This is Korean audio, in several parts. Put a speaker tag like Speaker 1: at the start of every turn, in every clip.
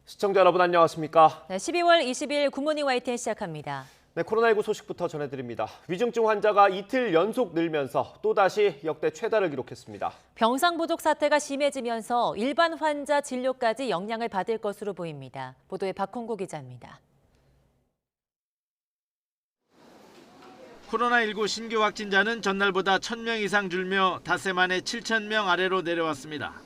Speaker 1: 시청자 여러분 안녕하십니까?
Speaker 2: 네, 12월 20일 굿모닝 YTN 시작합니다.
Speaker 1: 네, 코로나19 소식부터 전해드립니다. 위중증 환자가 이틀 연속 늘면서 또다시 역대 최다를 기록했습니다.
Speaker 2: 병상 부족 사태가 심해지면서 일반 환자 진료까지 영향을 받을 것으로 보입니다. 보도에 박홍구 기자입니다.
Speaker 3: 코로나19 신규 확진자는 전날보다 1,000명 이상 줄며 닷새 만에 7,000명 아래로 내려왔습니다.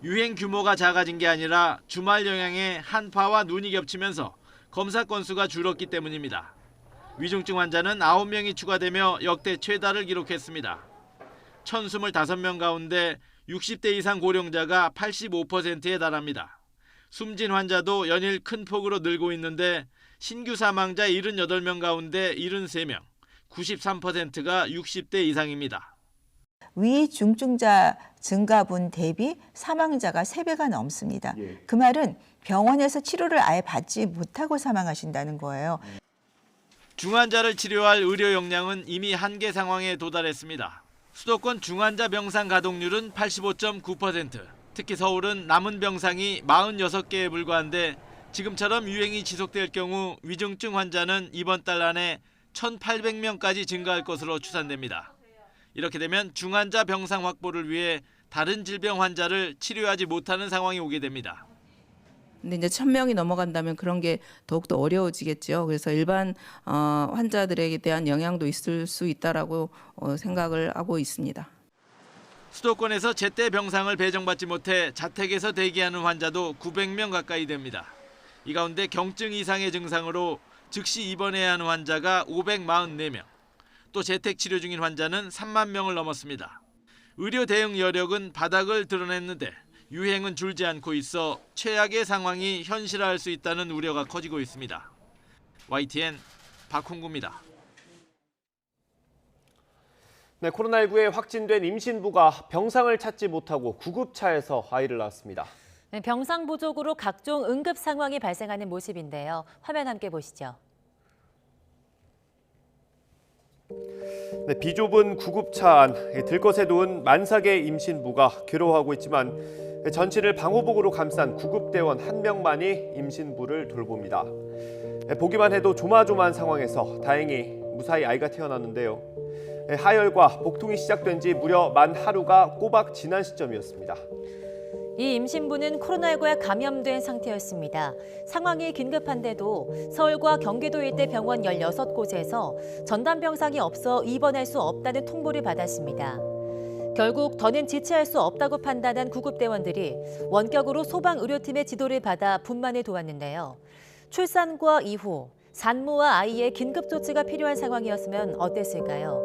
Speaker 3: 유행 규모가 작아진 게 아니라 주말 영향에 한파와 눈이 겹치면서 검사 건수가 줄었기 때문입니다. 위중증 환자는 9명이 추가되며 역대 최다를 기록했습니다. 1,025명 가운데 60대 이상 고령자가 85%에 달합니다. 숨진 환자도 연일 큰 폭으로 늘고 있는데 신규 사망자 78명 가운데 73명, 93%가 60대 이상입니다.
Speaker 4: 위중증자 증가분 대비 사망자가 3배가 넘습니다. 그 말은 병원에서 치료를 아예 받지 못하고 사망하신다는 거예요.
Speaker 3: 중환자를 치료할 의료 역량은 이미 한계 상황에 도달했습니다. 수도권 중환자 병상 가동률은 85.9%, 특히 서울은 남은 병상이 46개에 불과한데 지금처럼 유행이 지속될 경우 위중증 환자는 이번 달 안에 1,800명까지 증가할 것으로 추산됩니다. 이렇게 되면 중환자 병상 확보를 위해 다른 질병 환자를 치료하지 못하는 상황이 오게 됩니다.
Speaker 5: 근데 이제 1,000명이 넘어간다면 그런 게 더욱더 어려워지겠죠. 그래서 일반 환자들에게 대한 영향도 있을 수 있다라고 생각을 하고 있습니다.
Speaker 3: 수도권에서 제때 병상을 배정받지 못해 자택에서 대기하는 환자도 900명 가까이 됩니다. 이 가운데 경증 이상의 증상으로 즉시 입원해야 하는 환자가 544명, 또 재택 치료 중인 환자는 3만 명을 넘었습니다. 의료 대응 여력은 바닥을 드러냈는데 유행은 줄지 않고 있어 최악의 상황이 현실화할 수 있다는 우려가 커지고 있습니다. YTN 박홍구입니다.
Speaker 1: 네, 코로나19에 확진된 임신부가 병상을 찾지 못하고 구급차에서 아이를 낳았습니다.
Speaker 2: 네, 병상 부족으로 각종 응급 상황이 발생하는 모습인데요. 화면 함께 보시죠.
Speaker 1: 네, 비좁은 구급차 안 들것에 누운 만삭의 임신부가 괴로워하고 있지만 전신을 방호복으로 감싼 구급대원 한 명만이 임신부를 돌봅니다. 보기만 해도 조마조마한 상황에서 다행히 무사히 아이가 태어났는데요. 하혈과 복통이 시작된 지 무려 만 하루가 꼬박 지난 시점이었습니다.
Speaker 2: 이 임신부는 코로나19에 감염된 상태였습니다. 상황이 긴급한데도 서울과 경기도 일대 병원 16곳에서 전담 병상이 없어 입원할 수 없다는 통보를 받았습니다. 결국 더는 지체할 수 없다고 판단한 구급대원들이 원격으로 소방의료팀의 지도를 받아 분만을 도왔는데요. 출산과 이후 산모와 아이의 긴급 조치가 필요한 상황이었으면 어땠을까요?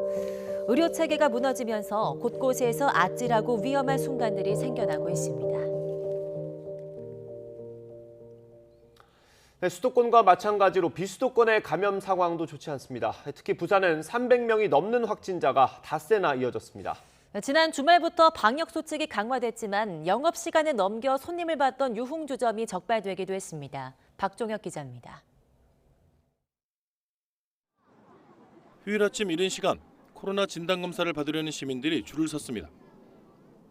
Speaker 2: 의료 체계가 무너지면서 곳곳에서 아찔하고 위험한 순간들이 생겨나고 있습니다.
Speaker 1: 네, 수도권과 마찬가지로 비수도권의 감염 상황도 좋지 않습니다. 특히 부산은 300명이 넘는 확진자가 닷새나 이어졌습니다.
Speaker 2: 지난 주말부터 방역 수칙이 강화됐지만 영업시간을 넘겨 손님을 받던 유흥주점이 적발되기도 했습니다. 박종혁 기자입니다.
Speaker 6: 휴일 아침 이른 시간 코로나 진단검사를 받으려는 시민들이 줄을 섰습니다.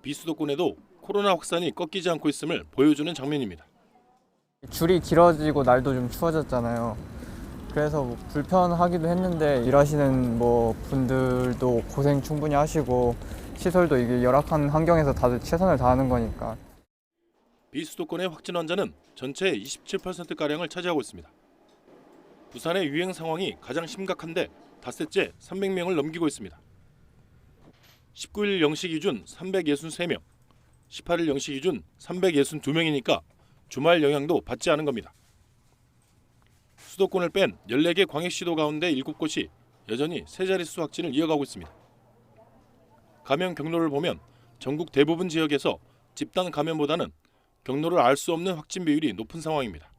Speaker 6: 비수도권에도 코로나 확산이 꺾이지 않고 있음을 보여주는 장면입니다.
Speaker 7: 줄이 길어지고 날도 좀 추워졌잖아요. 그래서 뭐 불편하기도 했는데 일하시는 분들도 고생 충분히 하시고 시설도 이게 열악한 환경에서 다들 최선을 다하는 거니까.
Speaker 6: 비수도권의 확진 환자는 전체의 27%가량을 차지하고 있습니다. 부산의 유행 상황이 가장 심각한데 닷새째 300명을 넘기고 있습니다. 19일 0시 기준 363명, 18일 0시 기준 362명이니까 주말 영향도 받지 않은 겁니다. 수도권을 뺀 14개 광역시도 가운데 7곳이 여전히 세 자릿수 확진을 이어가고 있습니다. 감염 경로를 보면 전국 대부분 지역에서 집단 감염보다는 경로를 알 수 없는 확진 비율이 높은 상황입니다.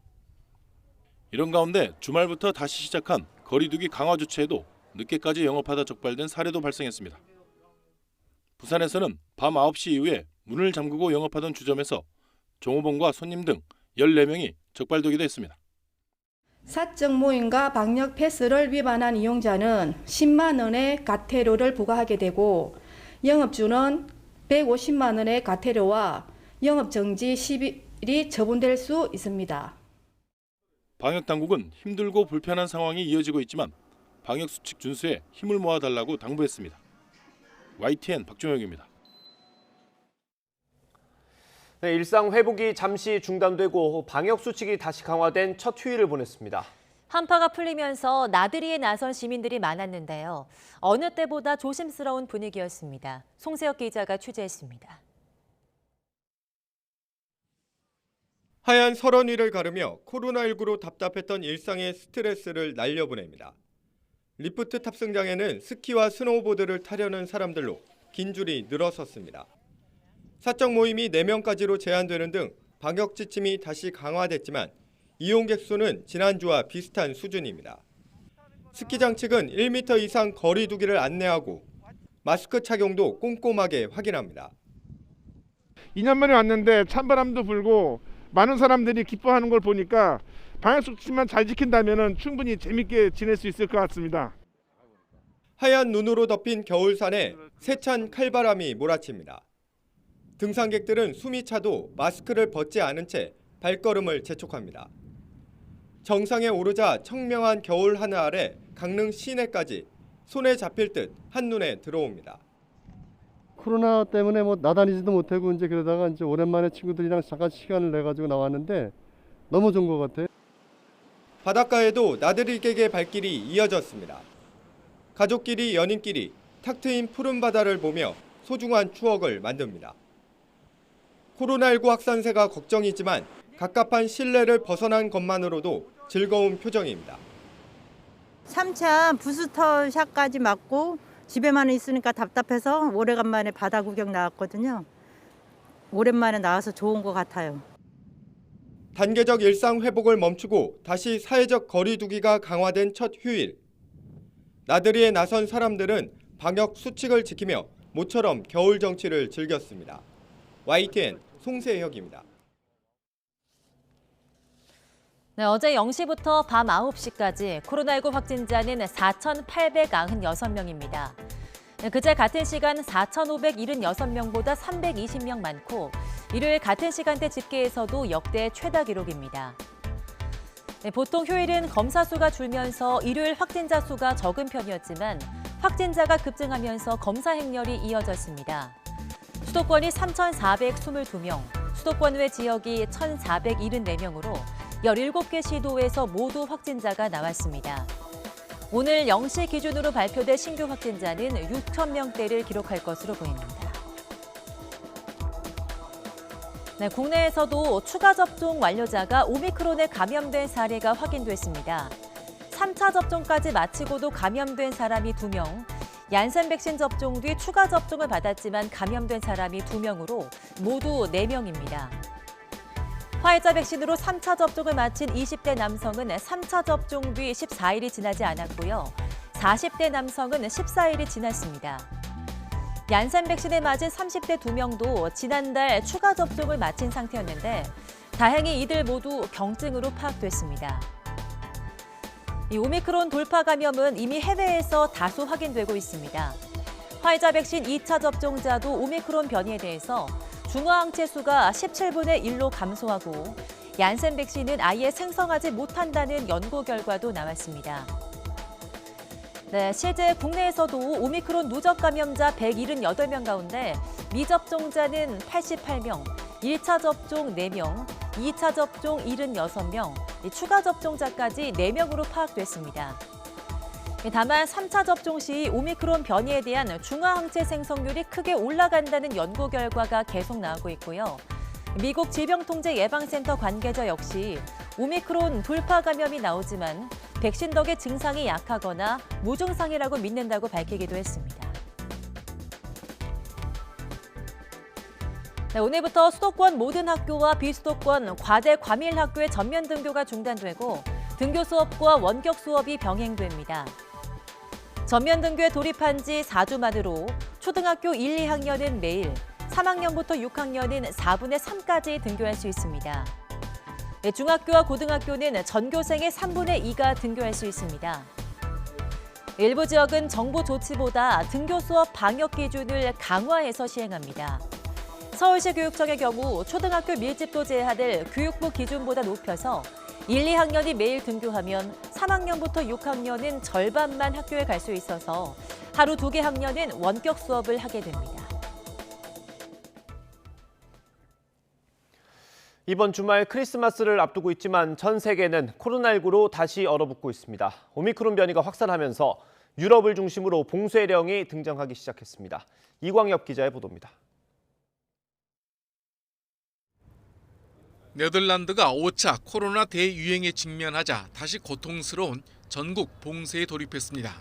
Speaker 6: 이런 가운데 주말부터 다시 시작한 거리두기 강화 조치에도 늦게까지 영업하다 적발된 사례도 발생했습니다. 부산에서는 밤 9시 이후에 문을 잠그고 영업하던 주점에서 종업원과 손님 등 14명이 적발되기도 했습니다.
Speaker 8: 사적 모임과 방역 패스를 위반한 이용자는 10만 원의 과태료를 부과하게 되고 영업주는 150만 원의 과태료와 영업정지 10일이 처분될 수 있습니다.
Speaker 6: 방역 당국은 힘들고 불편한 상황이 이어지고 있지만 방역 수칙 준수에 힘을 모아달라고 당부했습니다. YTN 박종혁입니다.
Speaker 1: 네, 일상 회복이 잠시 중단되고 방역 수칙이 다시 강화된 첫 휴일을 보냈습니다.
Speaker 2: 한파가 풀리면서 나들이에 나선 시민들이 많았는데요. 어느 때보다 조심스러운 분위기였습니다. 송세혁 기자가 취재했습니다.
Speaker 9: 하얀 설원 위를 가르며 코로나19로 답답했던 일상의 스트레스를 날려보냅니다. 리프트 탑승장에는 스키와 스노우보드를 타려는 사람들로 긴 줄이 늘어섰습니다. 사적 모임이 4명까지로 제한되는 등 방역 지침이 다시 강화됐지만 이용객 수는 지난주와 비슷한 수준입니다. 스키장 측은 1m 이상 거리 두기를 안내하고 마스크 착용도 꼼꼼하게 확인합니다.
Speaker 10: 2년 만에 왔는데 찬바람도 불고 많은 사람들이 기뻐하는 걸 보니까 방역 수칙만 잘 지킨다면 충분히 재밌게 지낼 수 있을 것 같습니다.
Speaker 9: 하얀 눈으로 덮인 겨울산에 세찬 칼바람이 몰아칩니다. 등산객들은 숨이 차도 마스크를 벗지 않은 채 발걸음을 재촉합니다. 정상에 오르자 청명한 겨울 하늘 아래 강릉 시내까지 손에 잡힐 듯 한눈에 들어옵니다.
Speaker 11: 코로나 때문에 나다니지도 못하고 이제 그러다가 이제 오랜만에 친구들이랑 잠깐 시간을 내 가지고 나왔는데 너무 좋은 것 같아요.
Speaker 9: 바닷가에도 나들이객의 발길이 이어졌습니다. 가족끼리 연인끼리 탁 트인 푸른 바다를 보며 소중한 추억을 만듭니다. 코로나19 확산세가 걱정이지만 갑갑한 실내를 벗어난 것만으로도 즐거운 표정입니다.
Speaker 12: 3차 부스터샷까지 맞고 집에만 있으니까 답답해서 오래간만에 바다 구경 나왔거든요. 오랜만에 나와서 좋은 것 같아요.
Speaker 9: 단계적 일상 회복을 멈추고 다시 사회적 거리 두기가 강화된 첫 휴일. 나들이에 나선 사람들은 방역 수칙을 지키며 모처럼 겨울 정취를 즐겼습니다. YTN 송세혁입니다.
Speaker 2: 네, 어제 0시부터 밤 9시까지 코로나19 확진자는 4,896명입니다. 그제 같은 시간 4,576명보다 320명 많고 일요일 같은 시간대 집계에서도 역대 최다 기록입니다. 네, 보통 휴일은 검사 수가 줄면서 일요일 확진자 수가 적은 편이었지만 확진자가 급증하면서 검사 행렬이 이어졌습니다. 수도권이 3,422명, 수도권 외 지역이 1,474명으로 17개 시도에서 모두 확진자가 나왔습니다. 오늘 0시 기준으로 발표된 신규 확진자는 6,000명대를 기록할 것으로 보입니다. 네, 국내에서도 추가 접종 완료자가 오미크론에 감염된 사례가 확인됐습니다. 3차 접종까지 마치고도 감염된 사람이 2명, 얀센 백신 접종 뒤 추가 접종을 받았지만 감염된 사람이 2명으로 모두 4명입니다. 화이자 백신으로 3차 접종을 마친 20대 남성은 3차 접종 뒤 14일이 지나지 않았고요. 40대 남성은 14일이 지났습니다. 얀센 백신에 맞은 30대 2명도 지난달 추가 접종을 마친 상태였는데 다행히 이들 모두 경증으로 파악됐습니다. 이 오미크론 돌파 감염은 이미 해외에서 다수 확인되고 있습니다. 화이자 백신 2차 접종자도 오미크론 변이에 대해서 중화항체 수가 17분의 1로 감소하고 얀센 백신은 아예 생성하지 못한다는 연구 결과도 나왔습니다. 네, 실제 국내에서도 오미크론 누적 감염자 178명 가운데 미접종자는 88명, 1차 접종 4명, 2차 접종 76명, 추가 접종자까지 4명으로 파악됐습니다. 다만 3차 접종 시 오미크론 변이에 대한 중화항체 생성률이 크게 올라간다는 연구 결과가 계속 나오고 있고요. 미국 질병통제예방센터 관계자 역시 오미크론 돌파 감염이 나오지만 백신 덕에 증상이 약하거나 무증상이라고 믿는다고 밝히기도 했습니다. 네, 오늘부터 수도권 모든 학교와 비수도권 과대 과밀 학교의 전면 등교가 중단되고 등교 수업과 원격 수업이 병행됩니다. 전면 등교에 돌입한 지 4주 만으로 초등학교 1, 2학년은 매일, 3학년부터 6학년은 4분의 3까지 등교할 수 있습니다. 중학교와 고등학교는 전교생의 3분의 2가 등교할 수 있습니다. 일부 지역은 정부 조치보다 등교 수업 방역 기준을 강화해서 시행합니다. 서울시 교육청의 경우 초등학교 밀집도 제한을 교육부 기준보다 높여서 1, 2학년이 매일 등교하면 3학년부터 6학년은 절반만 학교에 갈 수 있어서 하루 2개 학년은 원격 수업을 하게 됩니다.
Speaker 1: 이번 주말 크리스마스를 앞두고 있지만 전 세계는 코로나19로 다시 얼어붙고 있습니다. 오미크론 변이가 확산하면서 유럽을 중심으로 봉쇄령이 등장하기 시작했습니다. 이광엽 기자의 보도입니다.
Speaker 13: 네덜란드가 5차 코로나 대유행에 직면하자 다시 고통스러운 전국 봉쇄에 돌입했습니다.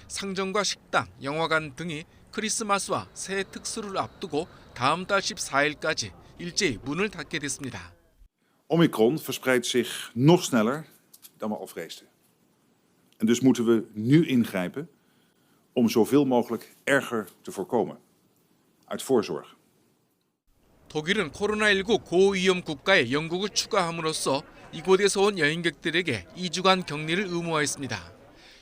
Speaker 13: 상점과 식당, 영화관 등이 크리스마스와 새해 특수를 앞두고 다음 달 14일까지 일제히 문을 닫게 됐습니다.
Speaker 14: Omicron verspreidt zich nog sneller dan we al vreesden. En dus moeten we nu ingrijpen om zoveel mogelijk erger te voorkomen. Uit voorzorg.
Speaker 13: 독일은 코로나19 고위험 국가에 영국을 추가함으로써 이곳에서 온 여행객들에게 2주간 격리를 의무화했습니다.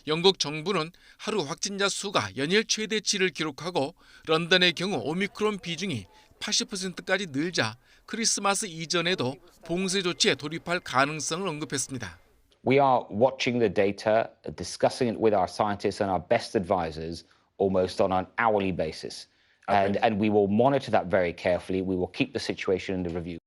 Speaker 13: 영국 정부는 하루 확진자 수가 연일 최대치를 기록하고 런던의 경우 오미크론 비중이 80%까지 늘자 크리스마스 이전에도 봉쇄 조치에 돌입할 가능성을 언급했습니다.
Speaker 15: We are watching the data, discussing it with our scientists and our best advisors almost on an hourly basis. And we will monitor that very carefully. We will keep the situation under review.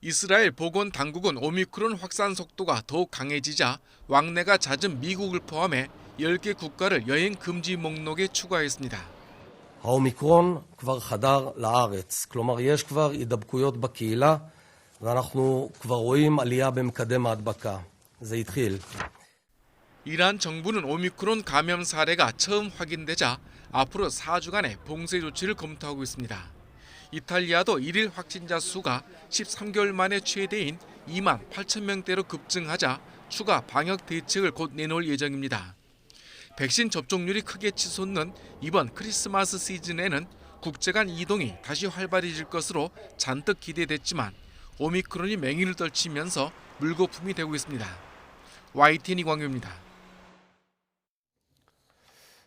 Speaker 13: 이스라엘 보건 당국은 오미크론 확산 속도가 더욱 강해지자 왕래가 잦은 미국을 포함해 10개 국가를 여행 금지 목록에 추가했습니다.
Speaker 16: האומיקרון כבר חדר לארץ, כלומר יש כבר הידבקויות בקהילה ואנחנו כבר רואים עלייה במקדם ההדבקה. זה התחיל.
Speaker 13: 이란 정부는 오미크론 감염 사례가 처음 확인되자 앞으로 4주간의 봉쇄 조치를 검토하고 있습니다. 이탈리아도 1일 확진자 수가 13개월 만에 최대인 2만 8천 명대로 급증하자 추가 방역 대책을 곧 내놓을 예정입니다. 백신 접종률이 크게 치솟는 이번 크리스마스 시즌에는 국제 간 이동이 다시 활발해질 것으로 잔뜩 기대됐지만 오미크론이 맹위를 떨치면서 물거품이 되고 있습니다. YTN 이광효입니다.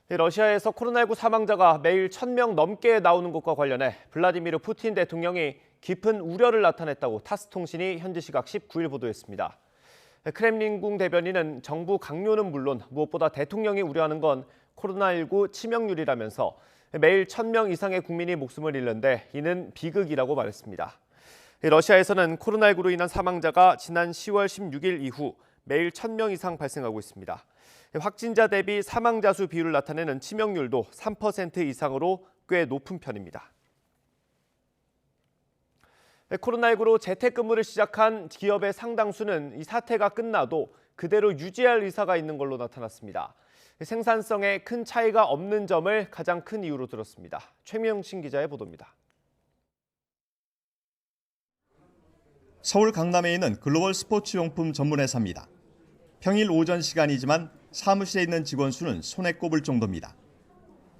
Speaker 1: 러시아에서 코로나19 사망자가 매일 1,000명 넘게 나오는 것과 관련해 블라디미르 푸틴 대통령이 깊은 우려를 나타냈다고 타스 통신이 현지 시각 19일 보도했습니다. 크렘린궁 대변인은 정부 강요는 물론 무엇보다 대통령이 우려하는 건 코로나19 치명률이라면서 매일 1,000명 이상의 국민이 목숨을 잃는데 이는 비극이라고 말했습니다. 러시아에서는 코로나19로 인한 사망자가 지난 10월 16일 이후 매일 1,000명 이상 발생하고 있습니다. 확진자 대비 사망자 수 비율을 나타내는 치명률도 3% 이상으로 꽤 높은 편입니다. 코로나19로 재택근무를 시작한 기업의 상당수는 이 사태가 끝나도 그대로 유지할 의사가 있는 걸로 나타났습니다. 생산성에 큰 차이가 없는 점을 가장 큰 이유로 들었습니다. 최명신 기자의 보도입니다.
Speaker 17: 서울 강남에 있는 글로벌 스포츠용품 전문 회사입니다. 평일 오전 시간이지만 사무실에 있는 직원 수는 손에 꼽을 정도입니다.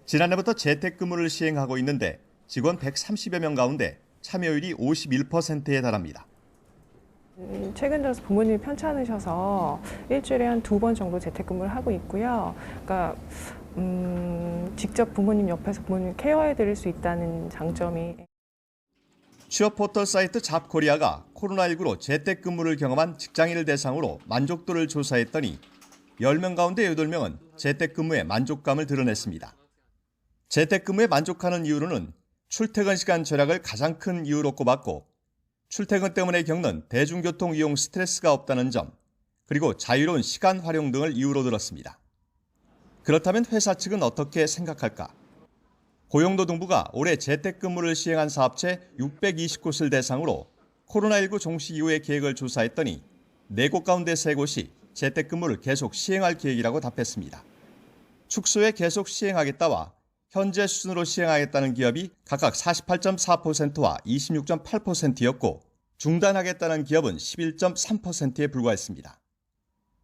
Speaker 17: 지난해부터 재택근무를 시행하고 있는데 직원 130여 명 가운데 참여율이 51%에 달합니다.
Speaker 18: 최근 들어서 부모님이 편찮으셔서 일주일에 한 2번 정도 재택근무를 하고 있고요. 그러니까 직접 부모님 옆에서 부모님 케어해 드릴 수 있다는 장점이.
Speaker 17: 취업 포털 사이트 잡코리아가 코로나19로 재택근무를 경험한 직장인을 대상으로 만족도를 조사했더니 10명 가운데 8명은 재택근무에 만족감을 드러냈습니다. 재택근무에 만족하는 이유로는 출퇴근 시간 절약을 가장 큰 이유로 꼽았고 출퇴근 때문에 겪는 대중교통 이용 스트레스가 없다는 점, 그리고 자유로운 시간 활용 등을 이유로 들었습니다. 그렇다면 회사 측은 어떻게 생각할까? 고용노동부가 올해 재택근무를 시행한 사업체 620곳을 대상으로 코로나19 종식 이후의 계획을 조사했더니 4곳 가운데 3곳이 재택근무를 계속 시행할 계획이라고 답했습니다. 축소에 계속 시행하겠다와 현재 수준으로 시행하겠다는 기업이 각각 48.4%와 26.8%였고 중단하겠다는 기업은 11.3%에 불과했습니다.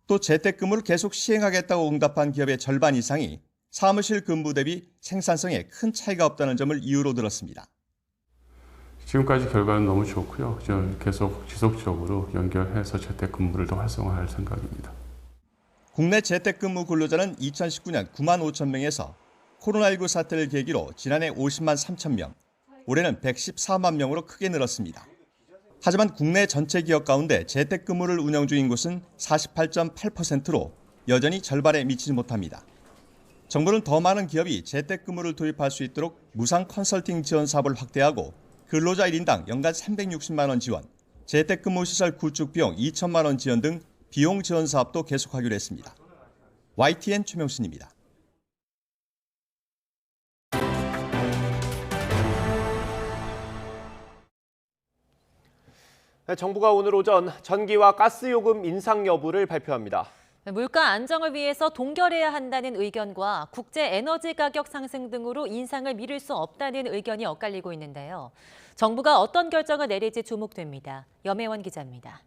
Speaker 17: 또 재택근무를 계속 시행하겠다고 응답한 기업의 절반 이상이 사무실 근무 대비 생산성에 큰 차이가 없다는 점을 이유로 들었습니다.
Speaker 19: 지금까지 결과는 너무 좋고요. 저는 계속 지속적으로 연결해서 재택근무를 더 활성화할 생각입니다.
Speaker 17: 국내 재택근무 근로자는 2019년 9만 5천 명에서 코로나19 사태를 계기로 지난해 50만 3천 명, 올해는 114만 명으로 크게 늘었습니다. 하지만 국내 전체 기업 가운데 재택근무를 운영 중인 곳은 48.8%로 여전히 절반에 미치지 못합니다. 정부는 더 많은 기업이 재택근무를 도입할 수 있도록 무상 컨설팅 지원 사업을 확대하고 근로자 1인당 연간 360만 원 지원, 재택근무 시설 구축 비용 2천만 원 지원 등 비용 지원 사업도 계속하기로 했습니다. YTN 최명순입니다.
Speaker 1: 정부가 오늘 오전 전기와 가스 요금 인상 여부를 발표합니다.
Speaker 2: 물가 안정을 위해서 동결해야 한다는 의견과 국제 에너지 가격 상승 등으로 인상을 미룰 수 없다는 의견이 엇갈리고 있는데요. 정부가 어떤 결정을 내릴지 주목됩니다. 염혜원 기자입니다.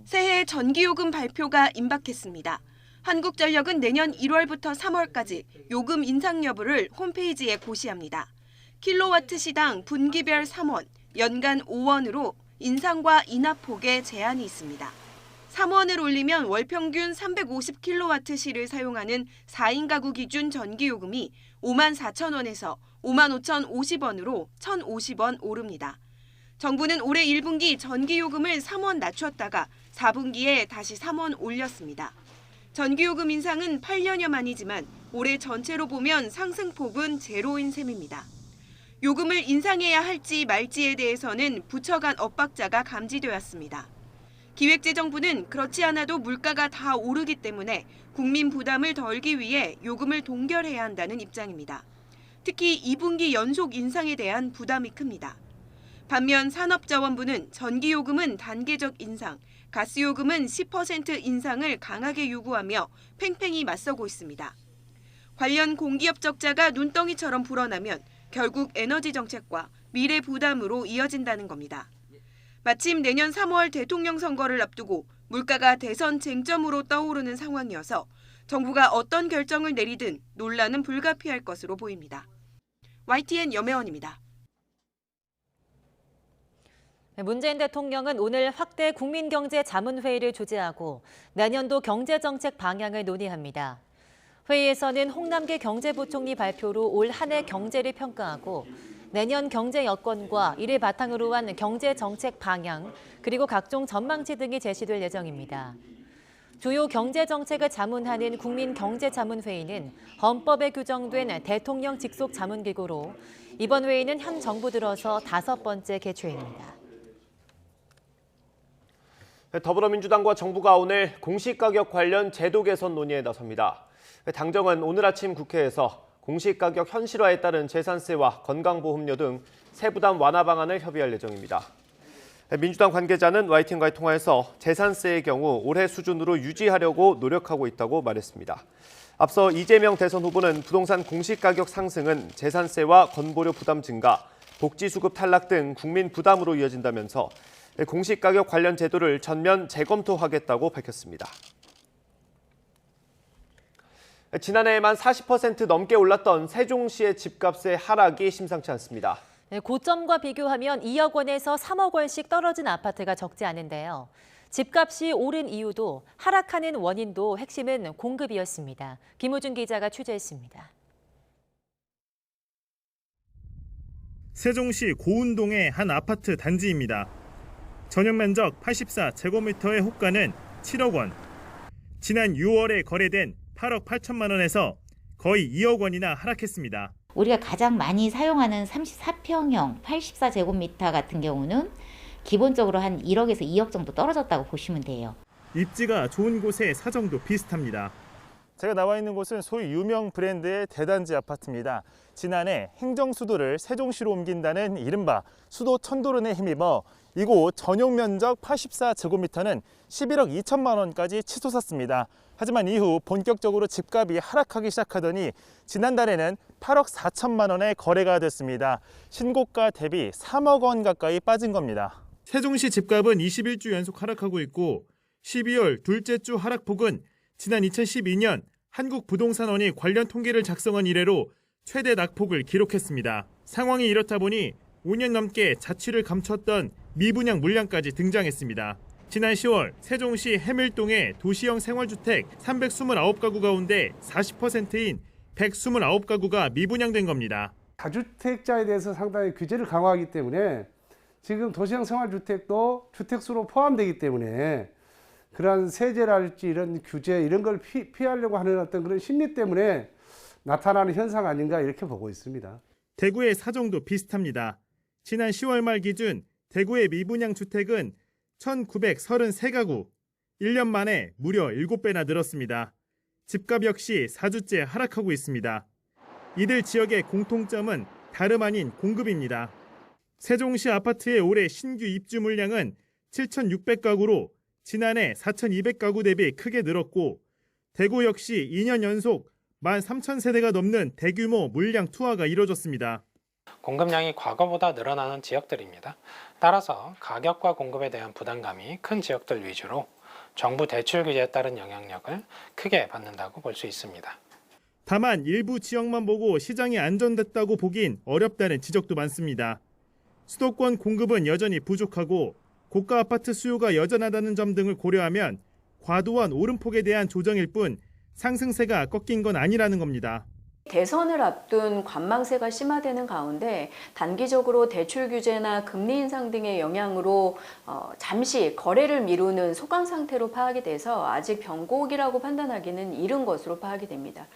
Speaker 20: 새해 전기요금 발표가 임박했습니다. 한국전력은 내년 1월부터 3월까지 요금 인상 여부를 홈페이지에 고시합니다. 킬로와트 시당 분기별 3원, 연간 5원으로 인상과 인하폭에 제한이 있습니다. 3원을 올리면 월 평균 350킬로와트시를 사용하는 4인 가구 기준 전기요금이 54,000원에서 55,050원으로 1,050원 오릅니다. 정부는 올해 1분기 전기요금을 3원 낮췄다가 4분기에 다시 3원 올렸습니다. 전기요금 인상은 8년여 만이지만 올해 전체로 보면 상승폭은 제로인 셈입니다. 요금을 인상해야 할지 말지에 대해서는 부처 간 엇박자가 감지되었습니다. 기획재정부는 그렇지 않아도 물가가 다 오르기 때문에 국민 부담을 덜기 위해 요금을 동결해야 한다는 입장입니다. 특히 2분기 연속 인상에 대한 부담이 큽니다. 반면 산업자원부는 전기요금은 단계적 인상, 가스요금은 10% 인상을 강하게 요구하며 팽팽히 맞서고 있습니다. 관련 공기업 적자가 눈덩이처럼 불어나면 결국 에너지 정책과 미래 부담으로 이어진다는 겁니다. 마침 내년 3월 대통령 선거를 앞두고 물가가 대선 쟁점으로 떠오르는 상황이어서 정부가 어떤 결정을 내리든 논란은 불가피할 것으로 보입니다. YTN 염혜원입니다.
Speaker 2: 문재인 대통령은 오늘 확대 국민경제자문회의를 주재하고 내년도 경제정책 방향을 논의합니다. 회의에서는 홍남기 경제부총리 발표로 올 한 해 경제를 평가하고 내년 경제 여건과 이를 바탕으로 한 경제정책 방향, 그리고 각종 전망치 등이 제시될 예정입니다. 주요 경제정책을 자문하는 국민경제자문회의는 헌법에 규정된 대통령 직속 자문기구로 이번 회의는 현 정부 들어서 5번째 개최입니다.
Speaker 1: 더불어민주당과 정부가 오늘 공시가격 관련 제도 개선 논의에 나섭니다. 당정은 오늘 아침 국회에서 공시가격 현실화에 따른 재산세와 건강보험료 등 세부담 완화 방안을 협의할 예정입니다. 민주당 관계자는 YTN과의 통화에서 재산세의 경우 올해 수준으로 유지하려고 노력하고 있다고 말했습니다. 앞서 이재명 대선 후보는 부동산 공시가격 상승은 재산세와 건보료 부담 증가, 복지수급 탈락 등 국민 부담으로 이어진다면서 공시가격 관련 제도를 전면 재검토하겠다고 밝혔습니다. 지난해에만 40% 넘게 올랐던 세종시의 집값의 하락이 심상치 않습니다.
Speaker 2: 고점과 비교하면 2억 원에서 3억 원씩 떨어진 아파트가 적지 않은데요. 집값이 오른 이유도 하락하는 원인도 핵심은 공급이었습니다. 김우준 기자가 취재했습니다.
Speaker 21: 세종시 고운동의 한 아파트 단지입니다. 전용 면적 84제곱미터의 호가는 7억 원. 지난 6월에 거래된 8억 8천만 원에서 거의 2억 원이나 하락했습니다.
Speaker 22: 우리가 가장 많이 사용하는 34평형 84제곱미터 같은 경우는 기본적으로 한 1억에서 2억 정도 떨어졌다고 보시면 돼요.
Speaker 21: 입지가 좋은 곳의 사정도 비슷합니다. 제가 나와 있는 곳은 소위 유명 브랜드의 대단지 아파트입니다. 지난해 행정수도를 세종시로 옮긴다는 이른바 수도 천도론에 힘입어 이곳 전용 면적 84제곱미터는 11억 2천만 원까지 치솟았습니다. 하지만 이후 본격적으로 집값이 하락하기 시작하더니 지난달에는 8억 4천만 원에 거래가 됐습니다. 신고가 대비 3억 원 가까이 빠진 겁니다. 세종시 집값은 21주 연속 하락하고 있고 12월 둘째 주 하락폭은 지난 2012년 한국부동산원이 관련 통계를 작성한 이래로 최대 낙폭을 기록했습니다. 상황이 이렇다 보니 5년 넘게 자취를 감췄던 미분양 물량까지 등장했습니다. 지난 10월 세종시 해밀동의 도시형 생활주택 329가구 가운데 40%인 129가구가 미분양된 겁니다.
Speaker 4: 다주택자에 대해서 상당히 규제를 강화하기 때문에 지금 도시형 생활주택도 주택수로 포함되기 때문에 그러한 세제랄지 이런 규제 이런 걸 피하려고 하는 어떤 그런 심리 때문에 나타나는 현상 아닌가 이렇게 보고 있습니다.
Speaker 21: 대구의 사정도 비슷합니다. 지난 10월 말 기준 대구의 미분양 주택은 1,933가구, 1년 만에 무려 7배나 늘었습니다. 집값 역시 4주째 하락하고 있습니다. 이들 지역의 공통점은 다름 아닌 공급입니다. 세종시 아파트의 올해 신규 입주 물량은 7,600가구로 지난해 4,200가구 대비 크게 늘었고 대구 역시 2년 연속 13,000세대가 넘는 대규모 물량 투하가 이뤄졌습니다.
Speaker 5: 공급량이 과거보다 늘어나는 지역들입니다. 따라서 가격과 공급에 대한 부담감이 큰 지역들 위주로 정부 대출 규제에 따른 영향력을 크게 받는다고 볼 수 있습니다.
Speaker 21: 다만 일부 지역만 보고 시장이 안전됐다고 보긴 어렵다는 지적도 많습니다. 수도권 공급은 여전히 부족하고 고가 아파트 수요가 여전하다는 점 등을 고려하면 과도한 오름폭에 대한 조정일 뿐 상승세가 꺾인 건 아니라는 겁니다.
Speaker 23: 대선을 앞둔 관망세가 심화되는 가운데 단기적으로 대출 규제나 금리 인상 등의 영향으로 잠시 거래를 미루는 소강 상태로 파악이 돼서 아직 변곡이라고 판단하기는 이른 것으로 파악이 됩니다.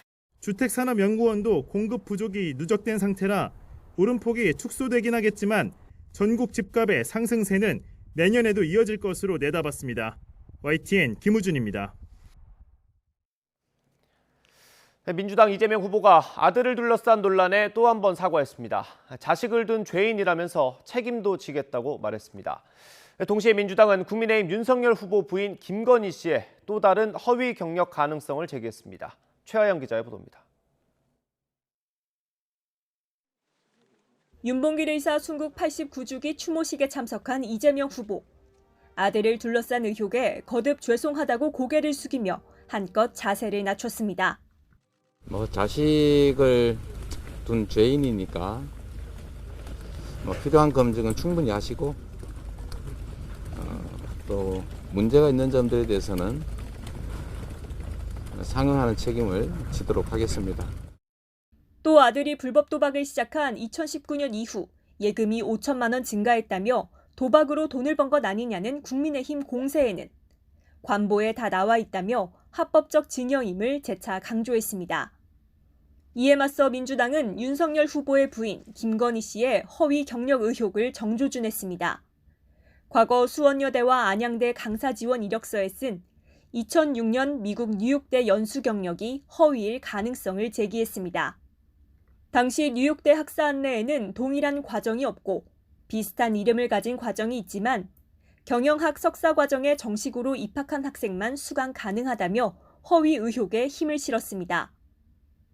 Speaker 21: 주택산업연구원도 공급 부족이 누적된 상태라 오름폭이 축소되긴 하겠지만 전국 집값의 상승세는 내년에도 이어질 것으로 내다봤습니다. YTN 김우준입니다.
Speaker 1: 민주당 이재명 후보가 아들을 둘러싼 논란에 또 한 번 사과했습니다. 자식을 둔 죄인이라면서 책임도 지겠다고 말했습니다. 동시에 민주당은 국민의힘 윤석열 후보 부인 김건희 씨의 또 다른 허위 경력 가능성을 제기했습니다. 최하영 기자의 보도입니다.
Speaker 24: 윤봉길 의사 순국 89주기 추모식에 참석한 이재명 후보. 아들을 둘러싼 의혹에 거듭 죄송하다고 고개를 숙이며 한껏 자세를 낮췄습니다.
Speaker 25: 자식을 둔 죄인이니까 필요한 검증은 충분히 하시고 또 문제가 있는 점들에 대해서는 상응하는 책임을 지도록 하겠습니다.
Speaker 24: 또 아들이 불법 도박을 시작한 2019년 이후 예금이 5천만 원 증가했다며 도박으로 돈을 번 것 아니냐는 국민의힘 공세에는 관보에 다 나와 있다며 합법적 증여임을 재차 강조했습니다. 이에 맞서 민주당은 윤석열 후보의 부인 김건희 씨의 허위 경력 의혹을 정조준했습니다. 과거 수원여대와 안양대 강사 지원 이력서에 쓴 2006년 미국 뉴욕대 연수 경력이 허위일 가능성을 제기했습니다. 당시 뉴욕대 학사 안내에는 동일한 과정이 없고 비슷한 이름을 가진 과정이 있지만 경영학 석사 과정에 정식으로 입학한 학생만 수강 가능하다며 허위 의혹에 힘을 실었습니다.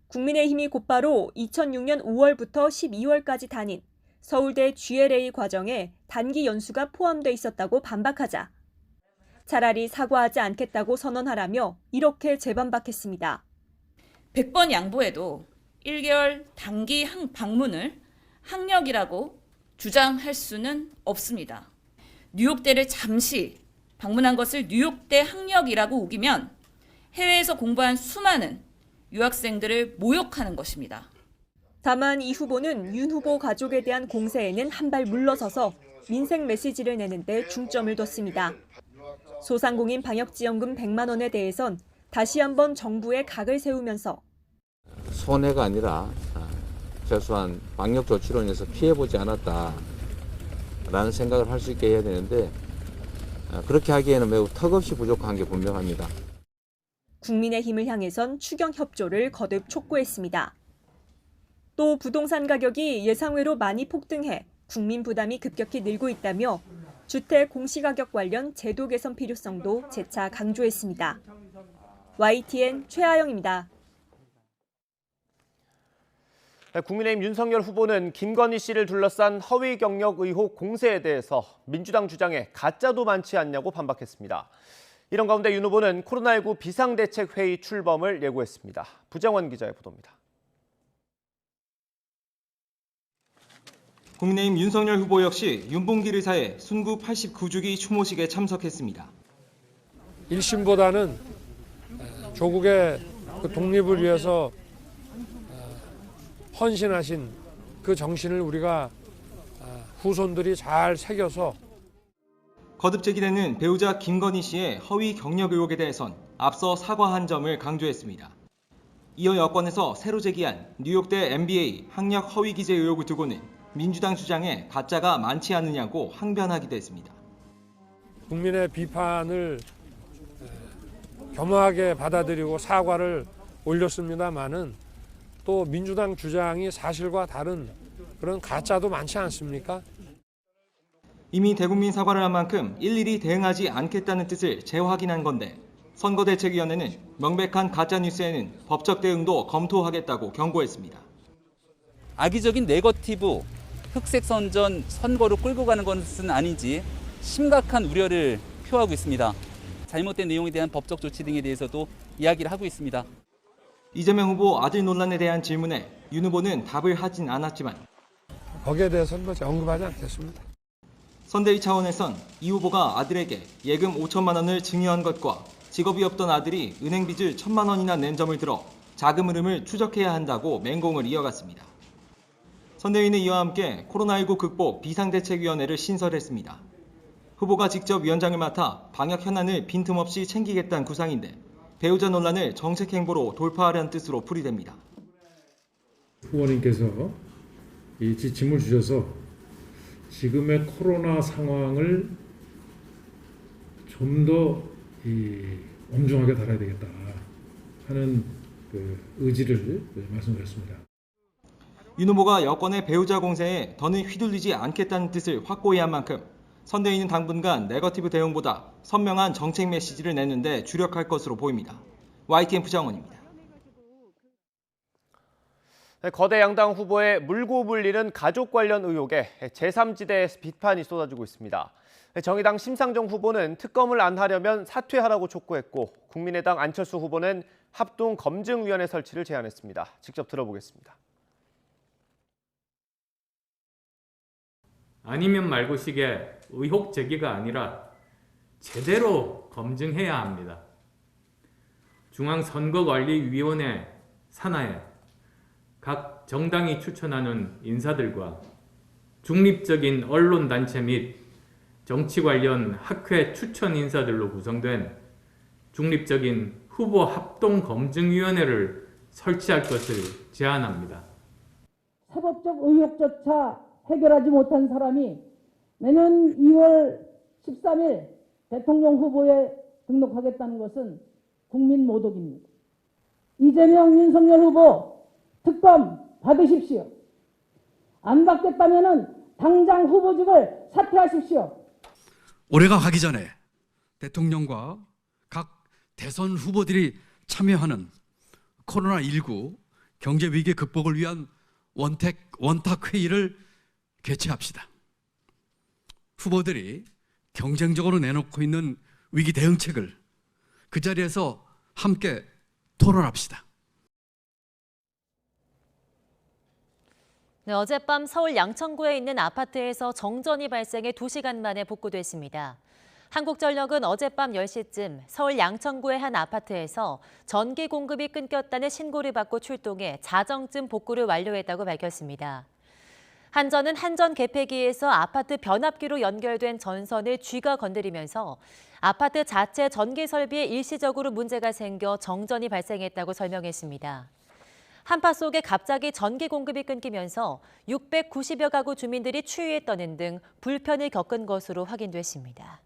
Speaker 24: 국민의힘이 곧바로 2006년 5월부터 12월까지 다닌 서울대 GLA 과정에 단기 연수가 포함돼 있었다고 반박하자 차라리 사과하지 않겠다고 선언하라며 이렇게 재반박했습니다.
Speaker 26: 100번 양보해도 1개월 단기 방문을 학력이라고 주장할 수는 없습니다. 뉴욕대를 잠시 방문한 것을 뉴욕대 학력이라고 우기면 해외에서 공부한 수많은 유학생들을 모욕하는 것입니다.
Speaker 24: 다만 이 후보는 윤 후보 가족에 대한 공세에는 한 발 물러서서 민생 메시지를 내는 데 중점을 뒀습니다. 소상공인 방역지원금 100만 원에 대해선 다시 한번 정부의 각을 세우면서
Speaker 25: 손해가 아니라 최소한 방역 조치론에서 피해보지 않았다라는 생각을 할 수 있게 해야 되는데 그렇게 하기에는 매우 턱없이 부족한 게 분명합니다.
Speaker 24: 국민의힘을 향해선 추경 협조를 거듭 촉구했습니다. 또 부동산 가격이 예상외로 많이 폭등해 국민 부담이 급격히 늘고 있다며 주택 공시가격 관련 제도 개선 필요성도 재차 강조했습니다. YTN 최하영입니다.
Speaker 1: 국민의힘 윤석열 후보는 김건희 씨를 둘러싼 허위 경력 의혹 공세에 대해서 민주당 주장에 가짜도 많지 않냐고 반박했습니다. 이런 가운데 윤 후보는 코로나19 비상대책회의 출범을 예고했습니다. 부정원 기자의 보도입니다.
Speaker 27: 국민의힘 윤석열 후보 역시 윤봉길 의사의 순구 89주기 추모식에 참석했습니다.
Speaker 28: 1심보다는 조국의 독립을 위해서 헌신하신
Speaker 3: 그 정신을 우리가 후손들이 잘 새겨서
Speaker 27: 거듭 제기되는 배우자 김건희 씨의 허위 경력 의혹에 대해선 앞서 사과한 점을 강조했습니다. 이어 여권에서 새로 제기한 뉴욕대 MBA 학력 허위 기재 의혹을 두고는 민주당 주장에 가짜가 많지 않느냐고 항변하기도 했습니다.
Speaker 3: 국민의 비판을 겸허하게 받아들이고 사과를 올렸습니다마는 또 민주당 주장이 사실과 다른 그런 가짜도 많지 않습니까?
Speaker 27: 이미 대국민 사과를 한 만큼 일일이 대응하지 않겠다는 뜻을 재확인한 건데 선거대책위원회는 명백한 가짜뉴스에는 법적 대응도 검토하겠다고 경고했습니다.
Speaker 6: 악의적인 네거티브, 흑색 선전, 선거로 끌고 가는 것은 아닌지 심각한 우려를 표하고 있습니다. 잘못된 내용에 대한 법적 조치 등에 대해서도 이야기를 하고 있습니다.
Speaker 27: 이재명 후보 아들 논란에 대한 질문에 윤 후보는 답을 하진 않았지만
Speaker 3: 거기에 대해서는 언급하지 않겠습니다.
Speaker 27: 선대위 차원에선 이 후보가 아들에게 예금 5천만 원을 증여한 것과 직업이 없던 아들이 은행 빚을 1,000만 원이나 낸 점을 들어 자금 흐름을 추적해야 한다고 맹공을 이어갔습니다. 선대위는 이와 함께 코로나19 극복 비상대책위원회를 신설했습니다. 후보가 직접 위원장을 맡아 방역 현안을 빈틈없이 챙기겠다는 구상인데 배우자 논란을 정책 행보로 돌파하려는 뜻으로 풀이됩니다.
Speaker 7: 후보님께서 이 지침을 주셔서 지금의 코로나 상황을 좀 더 엄중하게 다뤄야 되겠다 하는 그 의지를 말씀드렸습니다.
Speaker 27: 윤 후보가 여권의 배우자 공세에 더는 휘둘리지 않겠다는 뜻을 확고히 한 만큼 선대위는 당분간 네거티브 대응보다 선명한 정책 메시지를 내는 데 주력할 것으로 보입니다. YTN 부장원입니다.
Speaker 1: 거대 양당 후보의 물고 물리는 가족 관련 의혹에 제3지대에서 비판이 쏟아지고 있습니다. 정의당 심상정 후보는 특검을 안 하려면 사퇴하라고 촉구했고 국민의당 안철수 후보는 합동검증위원회 설치를 제안했습니다. 직접 들어보겠습니다.
Speaker 8: 아니면 말고식의 의혹 제기가 아니라 제대로 검증해야 합니다. 중앙선거관리위원회 산하에 각 정당이 추천하는 인사들과 중립적인 언론단체 및 정치 관련 학회 추천 인사들로 구성된 중립적인 후보 합동검증위원회를 설치할 것을 제안합니다.
Speaker 10: 사법적 의혹조차 해결하지 못한 사람이 내년 2월 13일 대통령 후보에 등록하겠다는 것은 국민 모독입니다. 이재명, 윤석열 후보 특검 받으십시오. 안 받겠다면 당장 후보직을 사퇴하십시오.
Speaker 11: 올해가 가기 전에 대통령과 각 대선 후보들이 참여하는 코로나19 경제위기 극복을 위한 원탁 회의를 개최합시다. 후보들이 경쟁적으로 내놓고 있는 위기 대응책을 그 자리에서 함께 토론합시다.
Speaker 2: 네, 어젯밤 서울 양천구에 있는 아파트에서 정전이 발생해 2시간 만에 복구됐습니다. 한국전력은 어젯밤 10시쯤 서울 양천구의 한 아파트에서 전기 공급이 끊겼다는 신고를 받고 출동해 자정쯤 복구를 완료했다고 밝혔습니다. 한전은 한전 개폐기에서 아파트 변압기로 연결된 전선을 쥐가 건드리면서 아파트 자체 전기 설비에 일시적으로 문제가 생겨 정전이 발생했다고 설명했습니다. 한파 속에 갑자기 전기 공급이 끊기면서 690여 가구 주민들이 추위에 떠는 등 불편을 겪은 것으로 확인됐습니다.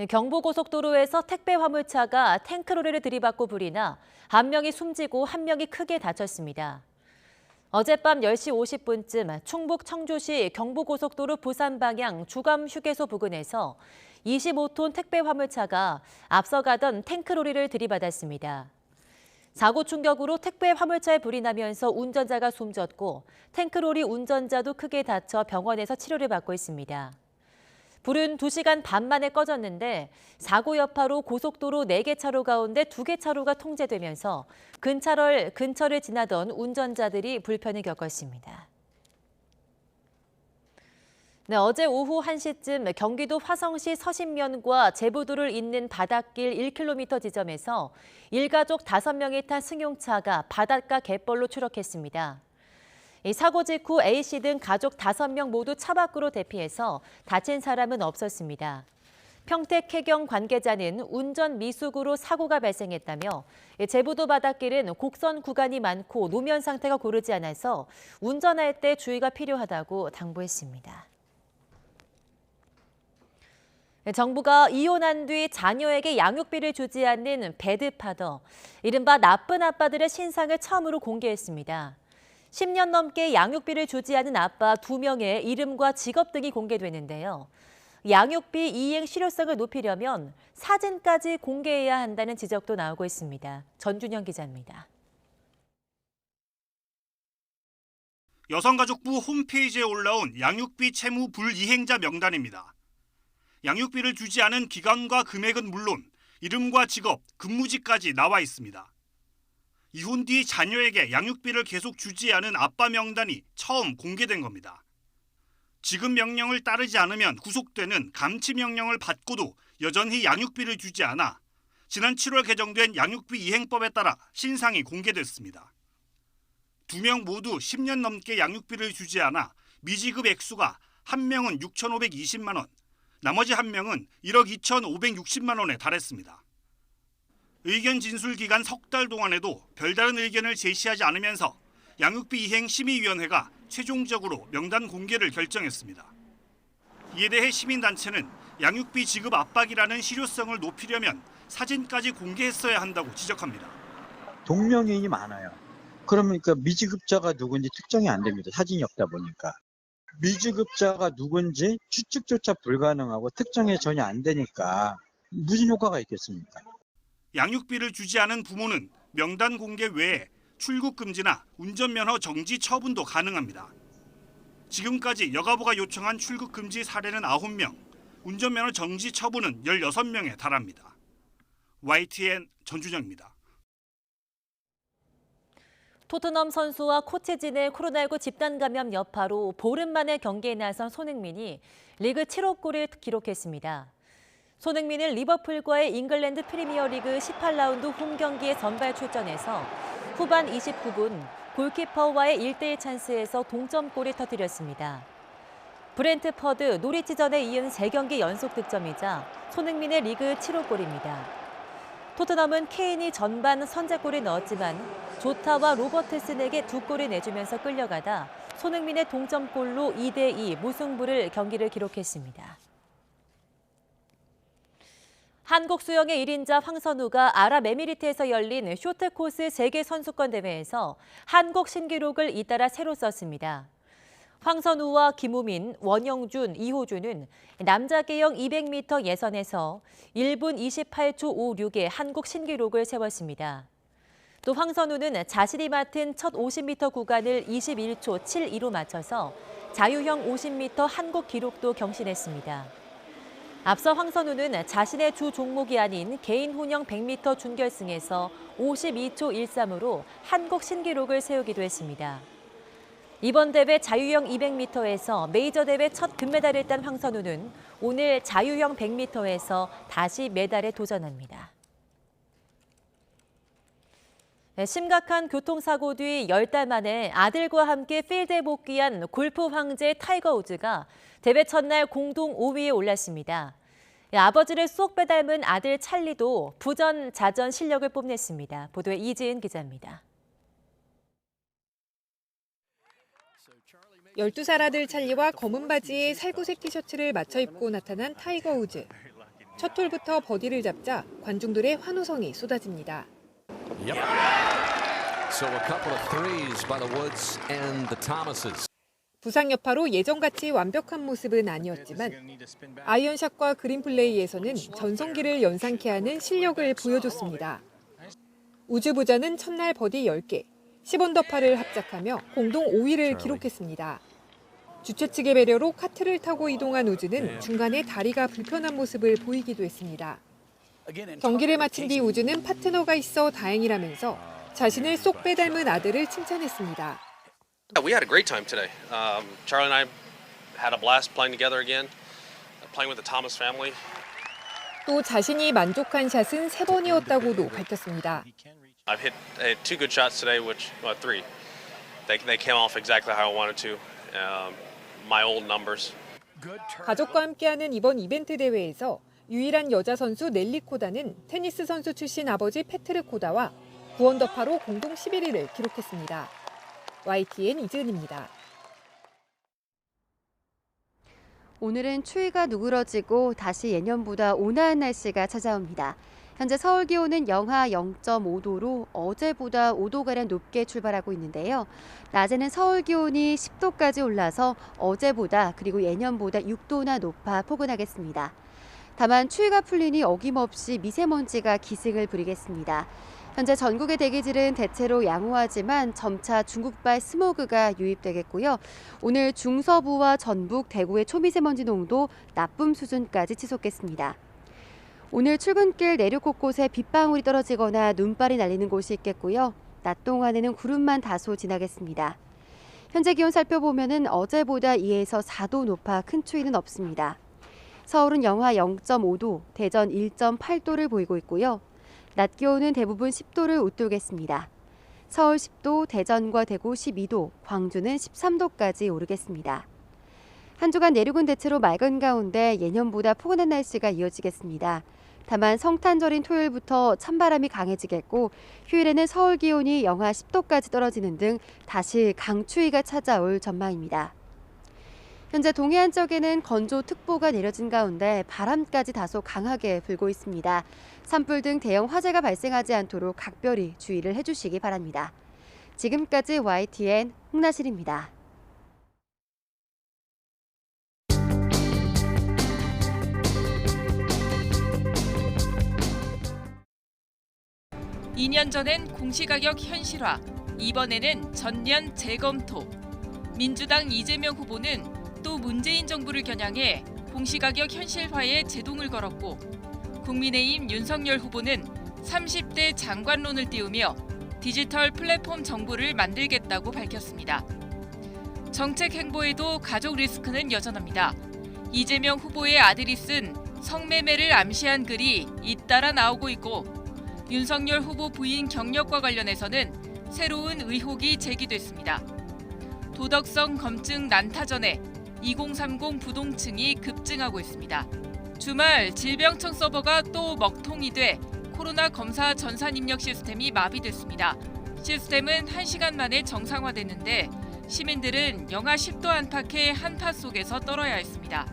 Speaker 2: 경부고속도로에서 택배 화물차가 탱크로리를 들이받고 불이 나 한 명이 숨지고 한 명이 크게 다쳤습니다. 어젯밤 10시 50분쯤 충북 청주시 경부고속도로 부산 방향 주감 휴게소 부근에서 25톤 택배 화물차가 앞서 가던 탱크로리를 들이받았습니다. 사고 충격으로 택배 화물차에 불이 나면서 운전자가 숨졌고 탱크로리 운전자도 크게 다쳐 병원에서 치료를 받고 있습니다. 불은 2시간 반 만에 꺼졌는데 사고 여파로 고속도로 4개 차로 가운데 2개 차로가 통제되면서 근처를 지나던 운전자들이 불편을 겪었습니다. 네, 어제 오후 1시쯤 경기도 화성시 서신면과 제부도를 잇는 바닷길 1km 지점에서 일가족 5명이 탄 승용차가 바닷가 갯벌로 추락했습니다. 이 사고 직후 A씨 등 가족 5명 모두 차 밖으로 대피해서 다친 사람은 없었습니다. 평택해경 관계자는 운전 미숙으로 사고가 발생했다며 제부도 바닷길은 곡선 구간이 많고 노면 상태가 고르지 않아서 운전할 때 주의가 필요하다고 당부했습니다. 정부가 이혼한 뒤 자녀에게 양육비를 주지 않는 배드파더, 이른바 나쁜 아빠들의 신상을 처음으로 공개했습니다. 10년 넘게 양육비를 주지 않은 아빠 2명의 이름과 직업 등이 공개되는데요. 양육비 이행 실효성을 높이려면 사진까지 공개해야 한다는 지적도 나오고 있습니다. 전준영 기자입니다.
Speaker 9: 여성가족부 홈페이지에 올라온 양육비 채무 불이행자 명단입니다. 양육비를 주지 않은 기간과 금액은 물론 이름과 직업, 근무지까지 나와 있습니다. 이혼 뒤 자녀에게 양육비를 계속 주지 않은 아빠 명단이 처음 공개된 겁니다. 지급 명령을 따르지 않으면 구속되는 감치 명령을 받고도 여전히 양육비를 주지 않아 지난 7월 개정된 양육비 이행법에 따라 신상이 공개됐습니다. 2명 모두 10년 넘게 양육비를 주지 않아 미지급 액수가 한 명은 6,520만 원, 나머지 한 명은 1억 2,560만 원에 달했습니다. 의견 진술 기간 3달 동안에도 별다른 의견을 제시하지 않으면서 양육비 이행 심의위원회가 최종적으로 명단 공개를 결정했습니다. 이에 대해 시민단체는 양육비 지급 압박이라는 실효성을 높이려면 사진까지 공개했어야 한다고 지적합니다.
Speaker 12: 동명이인이 많아요. 그러면 그 미지급자가 누군지 특정이 안 됩니다. 사진이 없다 보니까. 미지급자가 누군지 추측조차 불가능하고 특정이 전혀 안 되니까 무슨 효과가 있겠습니까?
Speaker 9: 양육비를 주지 않은 부모는 명단 공개 외에 출국 금지나 운전면허 정지 처분도 가능합니다. 지금까지 여가부가 요청한 출국 금지 사례는 9명, 운전면허 정지 처분은 16명에 달합니다. YTN 전준영입니다.
Speaker 2: 토트넘 선수와 코치진의 코로나19 집단 감염 여파로 보름 만에 경기에 나선 손흥민이 리그 7호 골을 기록했습니다. 손흥민은 리버풀과의 잉글랜드 프리미어리그 18라운드 홈 경기에 선발 출전해서 후반 29분 골키퍼와의 1대1 찬스에서 동점골을 터뜨렸습니다. 브렌트퍼드, 노리치전에 이은 3경기 연속 득점이자 손흥민의 리그 7호 골입니다. 토트넘은 케인이 전반 선제골을 넣었지만 조타와 로버트슨에게 2골을 내주면서 끌려가다 손흥민의 동점골로 2대2 무승부를 경기를 기록했습니다. 한국 수영의 1인자 황선우가 아랍에미리트에서 열린 쇼트코스 세계선수권 대회에서 한국 신기록을 잇따라 새로 썼습니다. 황선우와 김우민, 원영준, 이호준은 남자 계영 200m 예선에서 1분 28초 56의 한국 신기록을 세웠습니다. 또 황선우는 자신이 맡은 첫 50m 구간을 21초 72로 맞춰서 자유형 50m 한국 기록도 경신했습니다. 앞서 황선우는 자신의 주 종목이 아닌 개인 혼영 100m 준결승에서 52초 13으로 한국 신기록을 세우기도 했습니다. 이번 대회 자유형 200m에서 메이저 대회 첫 금메달을 딴 황선우는 오늘 자유형 100m에서 다시 메달에 도전합니다. 심각한 교통사고 뒤 10달 만에 아들과 함께 필드에 복귀한 골프 황제 타이거 우즈가 대회 첫날 공동 5위에 올랐습니다. 아버지를 쏙 빼닮은 아들 찰리도 부전자전 실력을 뽐냈습니다. 보도에 이지은 기자입니다.
Speaker 13: 12살 아들 찰리와 검은 바지에 살구색 티셔츠를 맞춰 입고 나타난 타이거 우즈. 첫 홀부터 버디를 잡자 관중들의 환호성이 쏟아집니다. 부상 여파로 예전같이 완벽한 모습은 아니었지만 아이언샷과 그린 플레이에서는 전성기를 연상케 하는 실력을 보여줬습니다. 우즈 부자는 첫날 버디 10개, 10언더파를 합작하며 공동 5위를 기록했습니다. 주최 측의 배려로 카트를 타고 이동한 우즈는 중간에 다리가 불편한 모습을 보이기도 했습니다. 경기를 마친 뒤 우즈는 파트너가 있어 다행이라면서 자신을 쏙 빼닮은 아들을 칭찬했습니다.
Speaker 14: We had a great time today. Charlie and I had a blast playing together again, playing with the Thomas family.
Speaker 13: 또 자신이 만족한 샷은 3번이었다고도 밝혔습니다.
Speaker 14: I've hit 2 good shots today, which 3. They came off exactly how I wanted to. My old numbers.
Speaker 13: 가족과 함께하는 이번 이벤트 대회에서 유일한 여자 선수 넬리 코다는 테니스 선수 출신 아버지 패트르 코다와 9언더파로 공동 11위를 기록했습니다. YTN 이지은입니다.
Speaker 15: 오늘은 추위가 누그러지고 다시 예년보다 온화한 날씨가 찾아옵니다. 현재 서울 기온은 영하 0.5도로 어제보다 5도가량 높게 출발하고 있는데요. 낮에는 서울 기온이 10도까지 올라서 어제보다 그리고 예년보다 6도나 높아 포근하겠습니다. 다만 추위가 풀리니 어김없이 미세먼지가 기승을 부리겠습니다. 현재 전국의 대기질은 대체로 양호하지만 점차 중국발 스모그가 유입되겠고요. 오늘 중서부와 전북, 대구의 초미세먼지 농도 나쁨 수준까지 치솟겠습니다. 오늘 출근길 내륙 곳곳에 빗방울이 떨어지거나 눈발이 날리는 곳이 있겠고요. 낮 동안에는 구름만 다소 지나겠습니다. 현재 기온 살펴보면 어제보다 2에서 4도 높아 큰 추위는 없습니다. 서울은 영하 0.5도, 대전 1.8도를 보이고 있고요. 낮 기온은 대부분 10도를 웃돌겠습니다. 서울 10도, 대전과 대구 12도, 광주는 13도까지 오르겠습니다. 한 주간 내륙은 대체로 맑은 가운데 예년보다 포근한 날씨가 이어지겠습니다. 다만 성탄절인 토요일부터 찬바람이 강해지겠고 휴일에는 서울 기온이 영하 10도까지 떨어지는 등 다시 강추위가 찾아올 전망입니다. 현재 동해안 쪽에는 건조특보가 내려진 가운데 바람까지 다소 강하게 불고 있습니다. 산불 등 대형 화재가 발생하지 않도록 각별히 주의를 해주시기 바랍니다. 지금까지 YTN 홍나실입니다.
Speaker 16: (2년) 전엔 공시가격 현실화, 이번에는 전면 재검토. 민주당 이재명 후보는 또 문재인 정부를 겨냥해 공시가격 현실화에 제동을 걸었고 국민의힘 윤석열 후보는 30대 장관론을 띄우며 디지털 플랫폼 정부를 만들겠다고 밝혔습니다. 정책 행보에도 가족 리스크는 여전합니다. 이재명 후보의 아들이 쓴 성매매를 암시한 글이 잇따라 나오고 있고 윤석열 후보 부인 경력과 관련해서는 새로운 의혹이 제기됐습니다. 도덕성 검증 난타전에 2030 부동층이 급증하고 있습니다. 주말 질병청 서버가 또 먹통이 돼 코로나 검사 전산 입력 시스템이 마비됐습니다. 시스템은 1시간 만에 정상화됐는데 시민들은 영하 10도 안팎의 한파 속에서 떨어야 했습니다.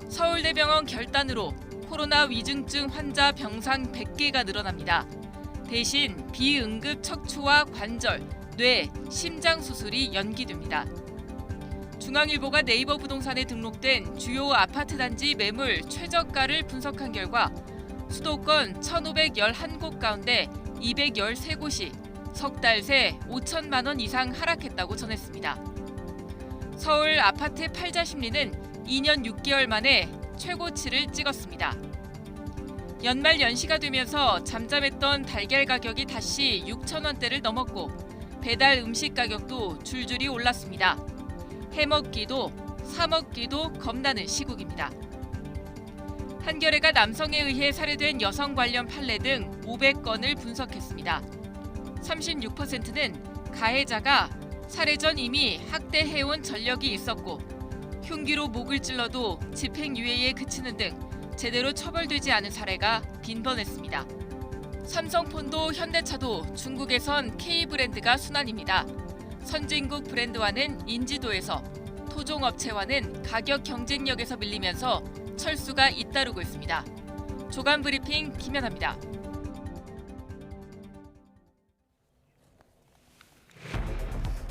Speaker 16: 서울대병원 결단으로 코로나 위중증 환자 병상 100개가 늘어납니다. 대신 비응급 척추와 관절, 뇌, 심장 수술이 연기됩니다. 중앙일보가 네이버 부동산에 등록된 주요 아파트 단지 매물 최저가를 분석한 결과 수도권 1,511곳 가운데 213곳이 석 달 새 5천만 원 이상 하락했다고 전했습니다. 서울 아파트 팔자 심리는 2년 6개월 만에 최고치를 찍었습니다. 연말 연시가 되면서 잠잠했던 달걀 가격이 다시 6,000원대를 넘었고 배달 음식 가격도 줄줄이 올랐습니다. 해먹기도 사먹기도 겁나는 시국입니다. 한겨레가 남성에 의해 살해된 여성 관련 판례 등 500건을 분석했습니다. 36%는 가해자가 살해 전 이미 학대해온 전력이 있었고 흉기로 목을 찔러도 집행유예에 그치는 등 제대로 처벌되지 않은 사례가 빈번했습니다. 삼성폰도 현대차도 중국에선 K브랜드가 순환입니다. 선진국 브랜드와는 인지도에서, 토종업체와는 가격 경쟁력에서 밀리면서 철수가 잇따르고 있습니다. 조간 브리핑 김연아입니다.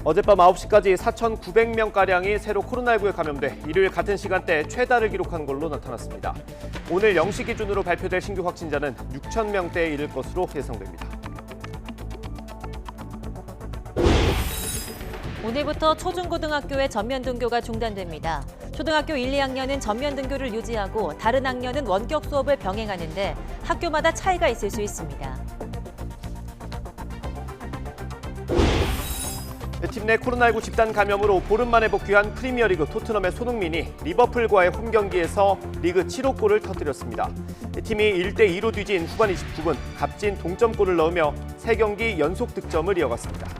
Speaker 1: 어젯밤 9시까지 4,900명가량이 새로 코로나19에 감염돼 일요일 같은 시간대 최다를 기록한 걸로 나타났습니다. 오늘 0시 기준으로 발표될 신규 확진자는 6,000명대에 이를 것으로 예상됩니다.
Speaker 2: 오늘부터 초중고등학교의 전면 등교가 중단됩니다. 초등학교 1, 2학년은 전면 등교를 유지하고 다른 학년은 원격 수업을 병행하는데 학교마다 차이가 있을 수 있습니다.
Speaker 1: 팀 내 코로나19 집단 감염으로 보름 만에 복귀한 프리미어리그 토트넘의 손흥민이 리버풀과의 홈 경기에서 리그 7호 골을 터뜨렸습니다. 팀이 1대2로 뒤진 후반 29분 값진 동점골을 넣으며 3경기 연속 득점을 이어갔습니다.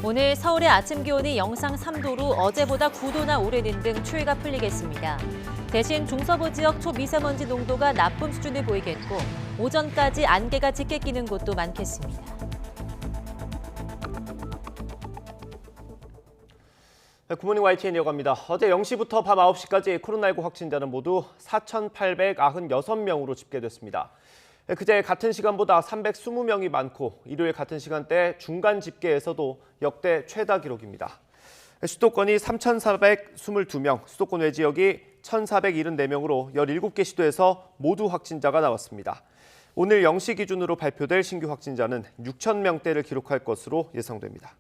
Speaker 2: 오늘 서울의 아침 기온이 영상 3도로 어제보다 9도나 오르는 등 추위가 풀리겠습니다. 대신 중서부 지역 초미세먼지 농도가 나쁨 수준을 보이겠고 오전까지 안개가 짙게 끼는 곳도 많겠습니다.
Speaker 1: 굿모닝 YTN 이어갑니다. 어제 0시부터 밤 9시까지 코로나19 확진자는 모두 4,896명으로 집계됐습니다. 그제 같은 시간보다 320명이 많고 일요일 같은 시간대 중간 집계에서도 역대 최다 기록입니다. 수도권이 3,422명, 수도권 외 지역이 1,474명으로 17개 시도에서 모두 확진자가 나왔습니다. 오늘 0시 기준으로 발표될 신규 확진자는 6,000명대를 기록할 것으로 예상됩니다.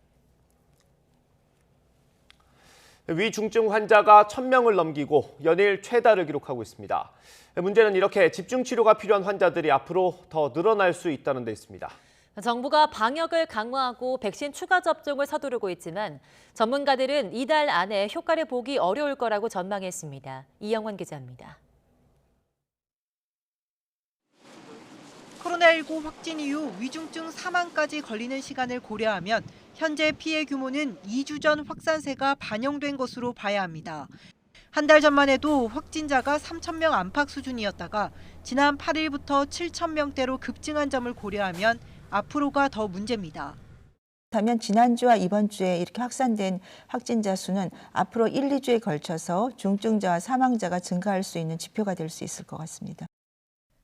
Speaker 1: 위중증 환자가 1,000명을 넘기고 연일 최다를 기록하고 있습니다. 문제는 이렇게 집중 치료가 필요한 환자들이 앞으로 더 늘어날 수 있다는 데 있습니다.
Speaker 2: 정부가 방역을 강화하고 백신 추가 접종을 서두르고 있지만 전문가들은 이달 안에 효과를 보기 어려울 거라고 전망했습니다. 이영원 기자입니다.
Speaker 4: 코로나19 확진 이후 위중증 사망까지 걸리는 시간을 고려하면 현재 피해 규모는 2주 전 확산세가 반영된 것으로 봐야 합니다. 한 달 전만 해도 확진자가 3,000명 안팎 수준이었다가 지난 8일부터 7,000명대로 급증한 점을 고려하면 앞으로가 더 문제입니다.
Speaker 5: 그렇다면 지난주와 이번 주에 이렇게 확산된 확진자 수는 앞으로 1, 2주에 걸쳐서 중증자와 사망자가 증가할 수 있는 지표가 될 수 있을 것 같습니다.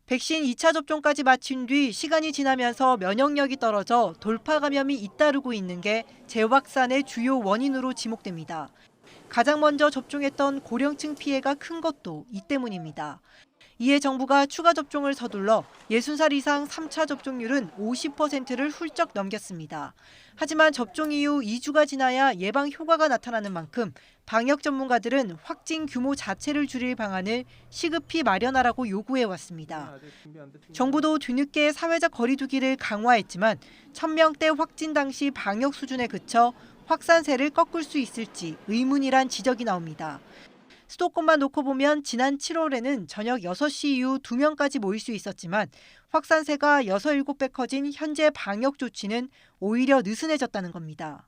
Speaker 4: 백신 2차 접종까지 마친 뒤 시간이 지나면서 면역력이 떨어져 돌파 감염이 잇따르고 있는 게 재확산의 주요 원인으로 지목됩니다. 가장 먼저 접종했던 고령층 피해가 큰 것도 이 때문입니다. 이에 정부가 추가 접종을 서둘러 60살 이상 3차 접종률은 50%를 훌쩍 넘겼습니다. 하지만 접종 이후 2주가 지나야 예방 효과가 나타나는 만큼 방역 전문가들은 확진 규모 자체를 줄일 방안을 시급히 마련하라고 요구해왔습니다. 정부도 뒤늦게 사회적 거리 두기를 강화했지만 1,000명대 확진 당시 방역 수준에 그쳐 확산세를 꺾을 수 있을지 의문이란 지적이 나옵니다. 수도권만 놓고 보면 지난 7월에는 저녁 6시 이후 2명까지 모일 수 있었지만 확산세가 6, 7배 커진 현재 방역 조치는 오히려 느슨해졌다는 겁니다.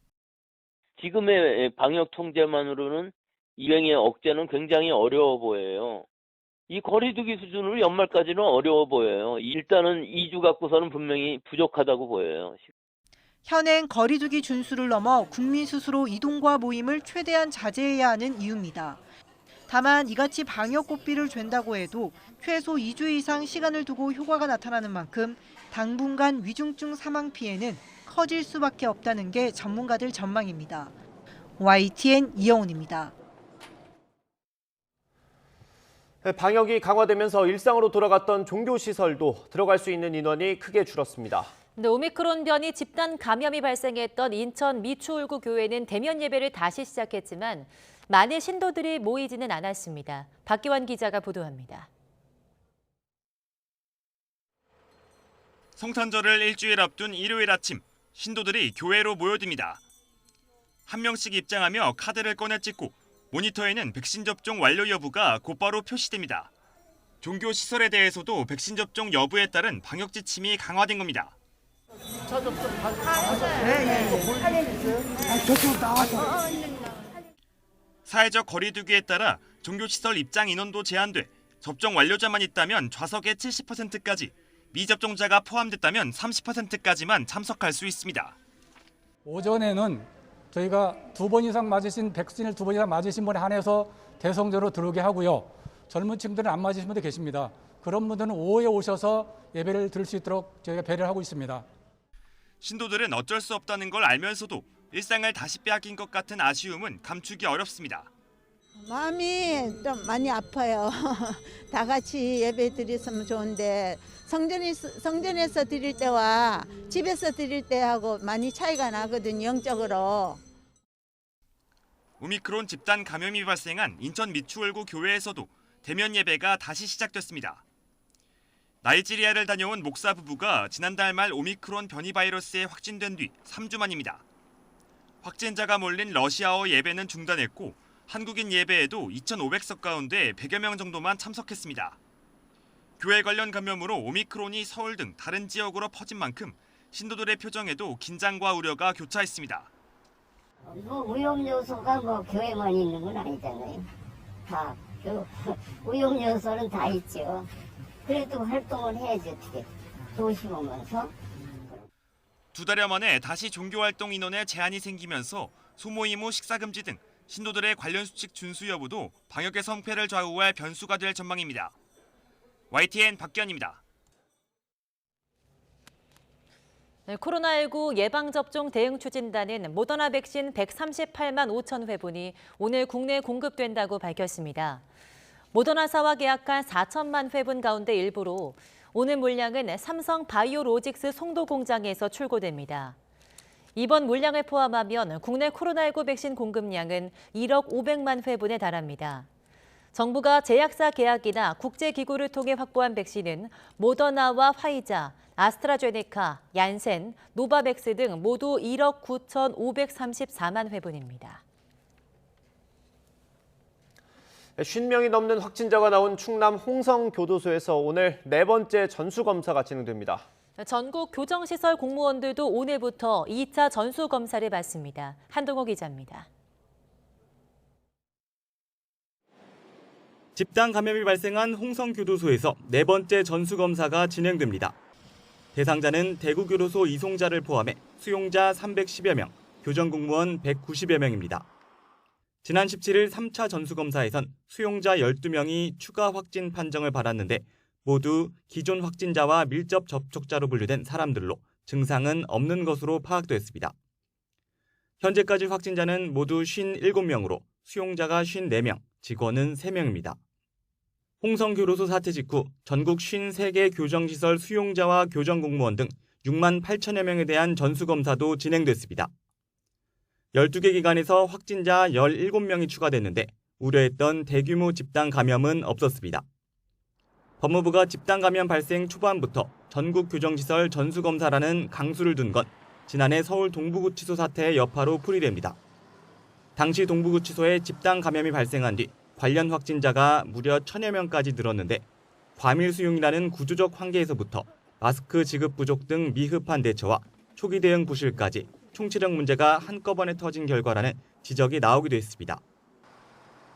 Speaker 17: 지금의 방역 통제만으로는 유행의 억제는 굉장히 어려워 보여요. 이 거리두기 수준으로 연말까지는 어려워 보여요. 일단은 2주 갖고서는 분명히 부족하다고 보여요.
Speaker 4: 현행 거리두기 준수를 넘어 국민 스스로 이동과 모임을 최대한 자제해야 하는 이유입니다. 다만 이같이 방역 고삐를 잰다고 해도 최소 2주 이상 시간을 두고 효과가 나타나는 만큼 당분간 위중증 사망 피해는 커질 수밖에 없다는 게 전문가들 전망입니다. YTN 이영훈입니다.
Speaker 1: 방역이 강화되면서 일상으로 돌아갔던 종교시설도 들어갈 수 있는 인원이 크게 줄었습니다.
Speaker 2: 오미크론 변이 집단 감염이 발생했던 인천 미추홀구 교회는 대면 예배를 다시 시작했지만 많은 신도들이 모이지는 않았습니다. 박기환 기자가 보도합니다.
Speaker 9: 성탄절을 일주일 앞둔 일요일 아침, 신도들이 교회로 모여듭니다. 한 명씩 입장하며 카드를 꺼내 찍고 모니터에는 백신 접종 완료 여부가 곧바로 표시됩니다. 종교 시설에 대해서도 백신 접종 여부에 따른 방역 지침이 강화된 겁니다. 사회적 거리두기에 따라 종교시설 입장 인원도 제한돼 접종 완료자만 있다면 좌석의 70%까지, 미접종자가 포함됐다면 30%까지만 참석할 수 있습니다.
Speaker 18: 오전에는 저희가 2번 이상 맞으신 백신을 2번 이상 맞으신 분에 한해서 대성제로 들어오게 하고요. 젊은 층들은 안 맞으신 분도 계십니다. 그런 분들은 오후에 오셔서 예배를 드릴 수 있도록 저희가 배려를 하고 있습니다.
Speaker 9: 신도들은 어쩔 수 없다는 걸 알면서도 일상을 다시 빼앗긴 것 같은 아쉬움은 감추기 어렵습니다.
Speaker 19: 마음이 좀 많이 아파요. 다 같이 예배 드렸으면 좋은데 성전에서 드릴 때와 집에서 드릴 때하고 많이 차이가 나거든요, 영적으로.
Speaker 9: 오미크론 집단 감염이 발생한 인천 미추홀구 교회에서도 대면 예배가 다시 시작됐습니다. 나이지리아를 다녀온 목사 부부가 지난달 말 오미크론 변이 바이러스에 확진된 뒤 3주 만입니다. 확진자가 몰린 러시아어 예배는 중단했고 한국인 예배에도 2,500석 가운데 100여 명 정도만 참석했습니다. 교회 관련 감염으로 오미크론이 서울 등 다른 지역으로 퍼진 만큼 신도들의 표정에도 긴장과 우려가 교차했습니다.
Speaker 20: 위험 요소가 교회만 있는 건 아니잖아요. 다 위험 요소는 다 있죠. 그래도 활동을 해야지 어떻게 조심하면서.
Speaker 9: 2달여 만에 다시 종교활동 인원에 제한이 생기면서 소모임 후 식사금지 등 신도들의 관련 수칙 준수 여부도 방역의 성패를 좌우할 변수가 될 전망입니다. YTN 박기현입니다.
Speaker 2: 네, 코로나19 예방접종 대응 추진단은 모더나 백신 138만 5천 회분이 오늘 국내에 공급된다고 밝혔습니다. 모더나사와 계약한 4천만 회분 가운데 일부로 오늘 물량은 삼성 바이오로직스 송도 공장에서 출고됩니다. 이번 물량을 포함하면 국내 코로나19 백신 공급량은 1억 500만 회분에 달합니다. 정부가 제약사 계약이나 국제기구를 통해 확보한 백신은 모더나와 화이자, 아스트라제네카, 얀센, 노바백스 등 모두 1억 9,534만 회분입니다.
Speaker 1: 50명이 넘는 확진자가 나온 충남 홍성교도소에서 오늘 4번째 전수검사가 진행됩니다.
Speaker 2: 전국 교정시설 공무원들도 오늘부터 2차 전수검사를 받습니다. 한동호 기자입니다.
Speaker 21: 집단 감염이 발생한 홍성교도소에서 4번째 전수검사가 진행됩니다. 대상자는 대구교도소 이송자를 포함해 수용자 310여 명, 교정공무원 190여 명입니다. 지난 17일 3차 전수검사에선 수용자 12명이 추가 확진 판정을 받았는데 모두 기존 확진자와 밀접 접촉자로 분류된 사람들로 증상은 없는 것으로 파악됐습니다. 현재까지 확진자는 모두 57명으로 수용자가 54명, 직원은 3명입니다. 홍성교도소 사태 직후 전국 53개 교정시설 수용자와 교정공무원 등 6만 8천여 명에 대한 전수검사도 진행됐습니다. 12개 기관에서 확진자 17명이 추가됐는데 우려했던 대규모 집단 감염은 없었습니다. 법무부가 집단 감염 발생 초반부터 전국 교정시설 전수검사라는 강수를 둔 건 지난해 서울 동부구치소 사태의 여파로 풀이됩니다. 당시 동부구치소에 집단 감염이 발생한 뒤 관련 확진자가 무려 1,000여 명까지 늘었는데 과밀 수용이라는 구조적 한계에서부터 마스크 지급 부족 등 미흡한 대처와 초기 대응 부실까지 총체적 문제가 한꺼번에 터진 결과라는 지적이 나오기도 했습니다.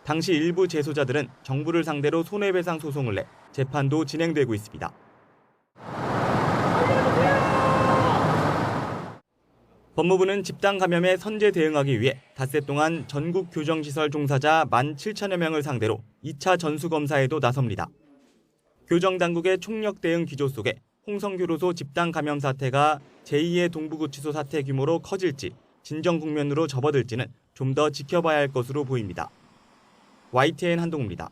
Speaker 21: 당시 일부 재소자들은 정부를 상대로 손해배상 소송을 내 재판도 진행되고 있습니다. 법무부는 집단 감염에 선제 대응하기 위해 닷새 동안 전국 교정시설 종사자 17,000여 명을 상대로 2차 전수검사에도 나섭니다. 교정당국의 총력 대응 기조 속에 홍성교도소 집단 감염 사태가 제2의 동부구치소 사태 규모로 커질지 진정 국면으로 접어들지는 좀 더 지켜봐야 할 것으로 보입니다. YTN 한동우입니다.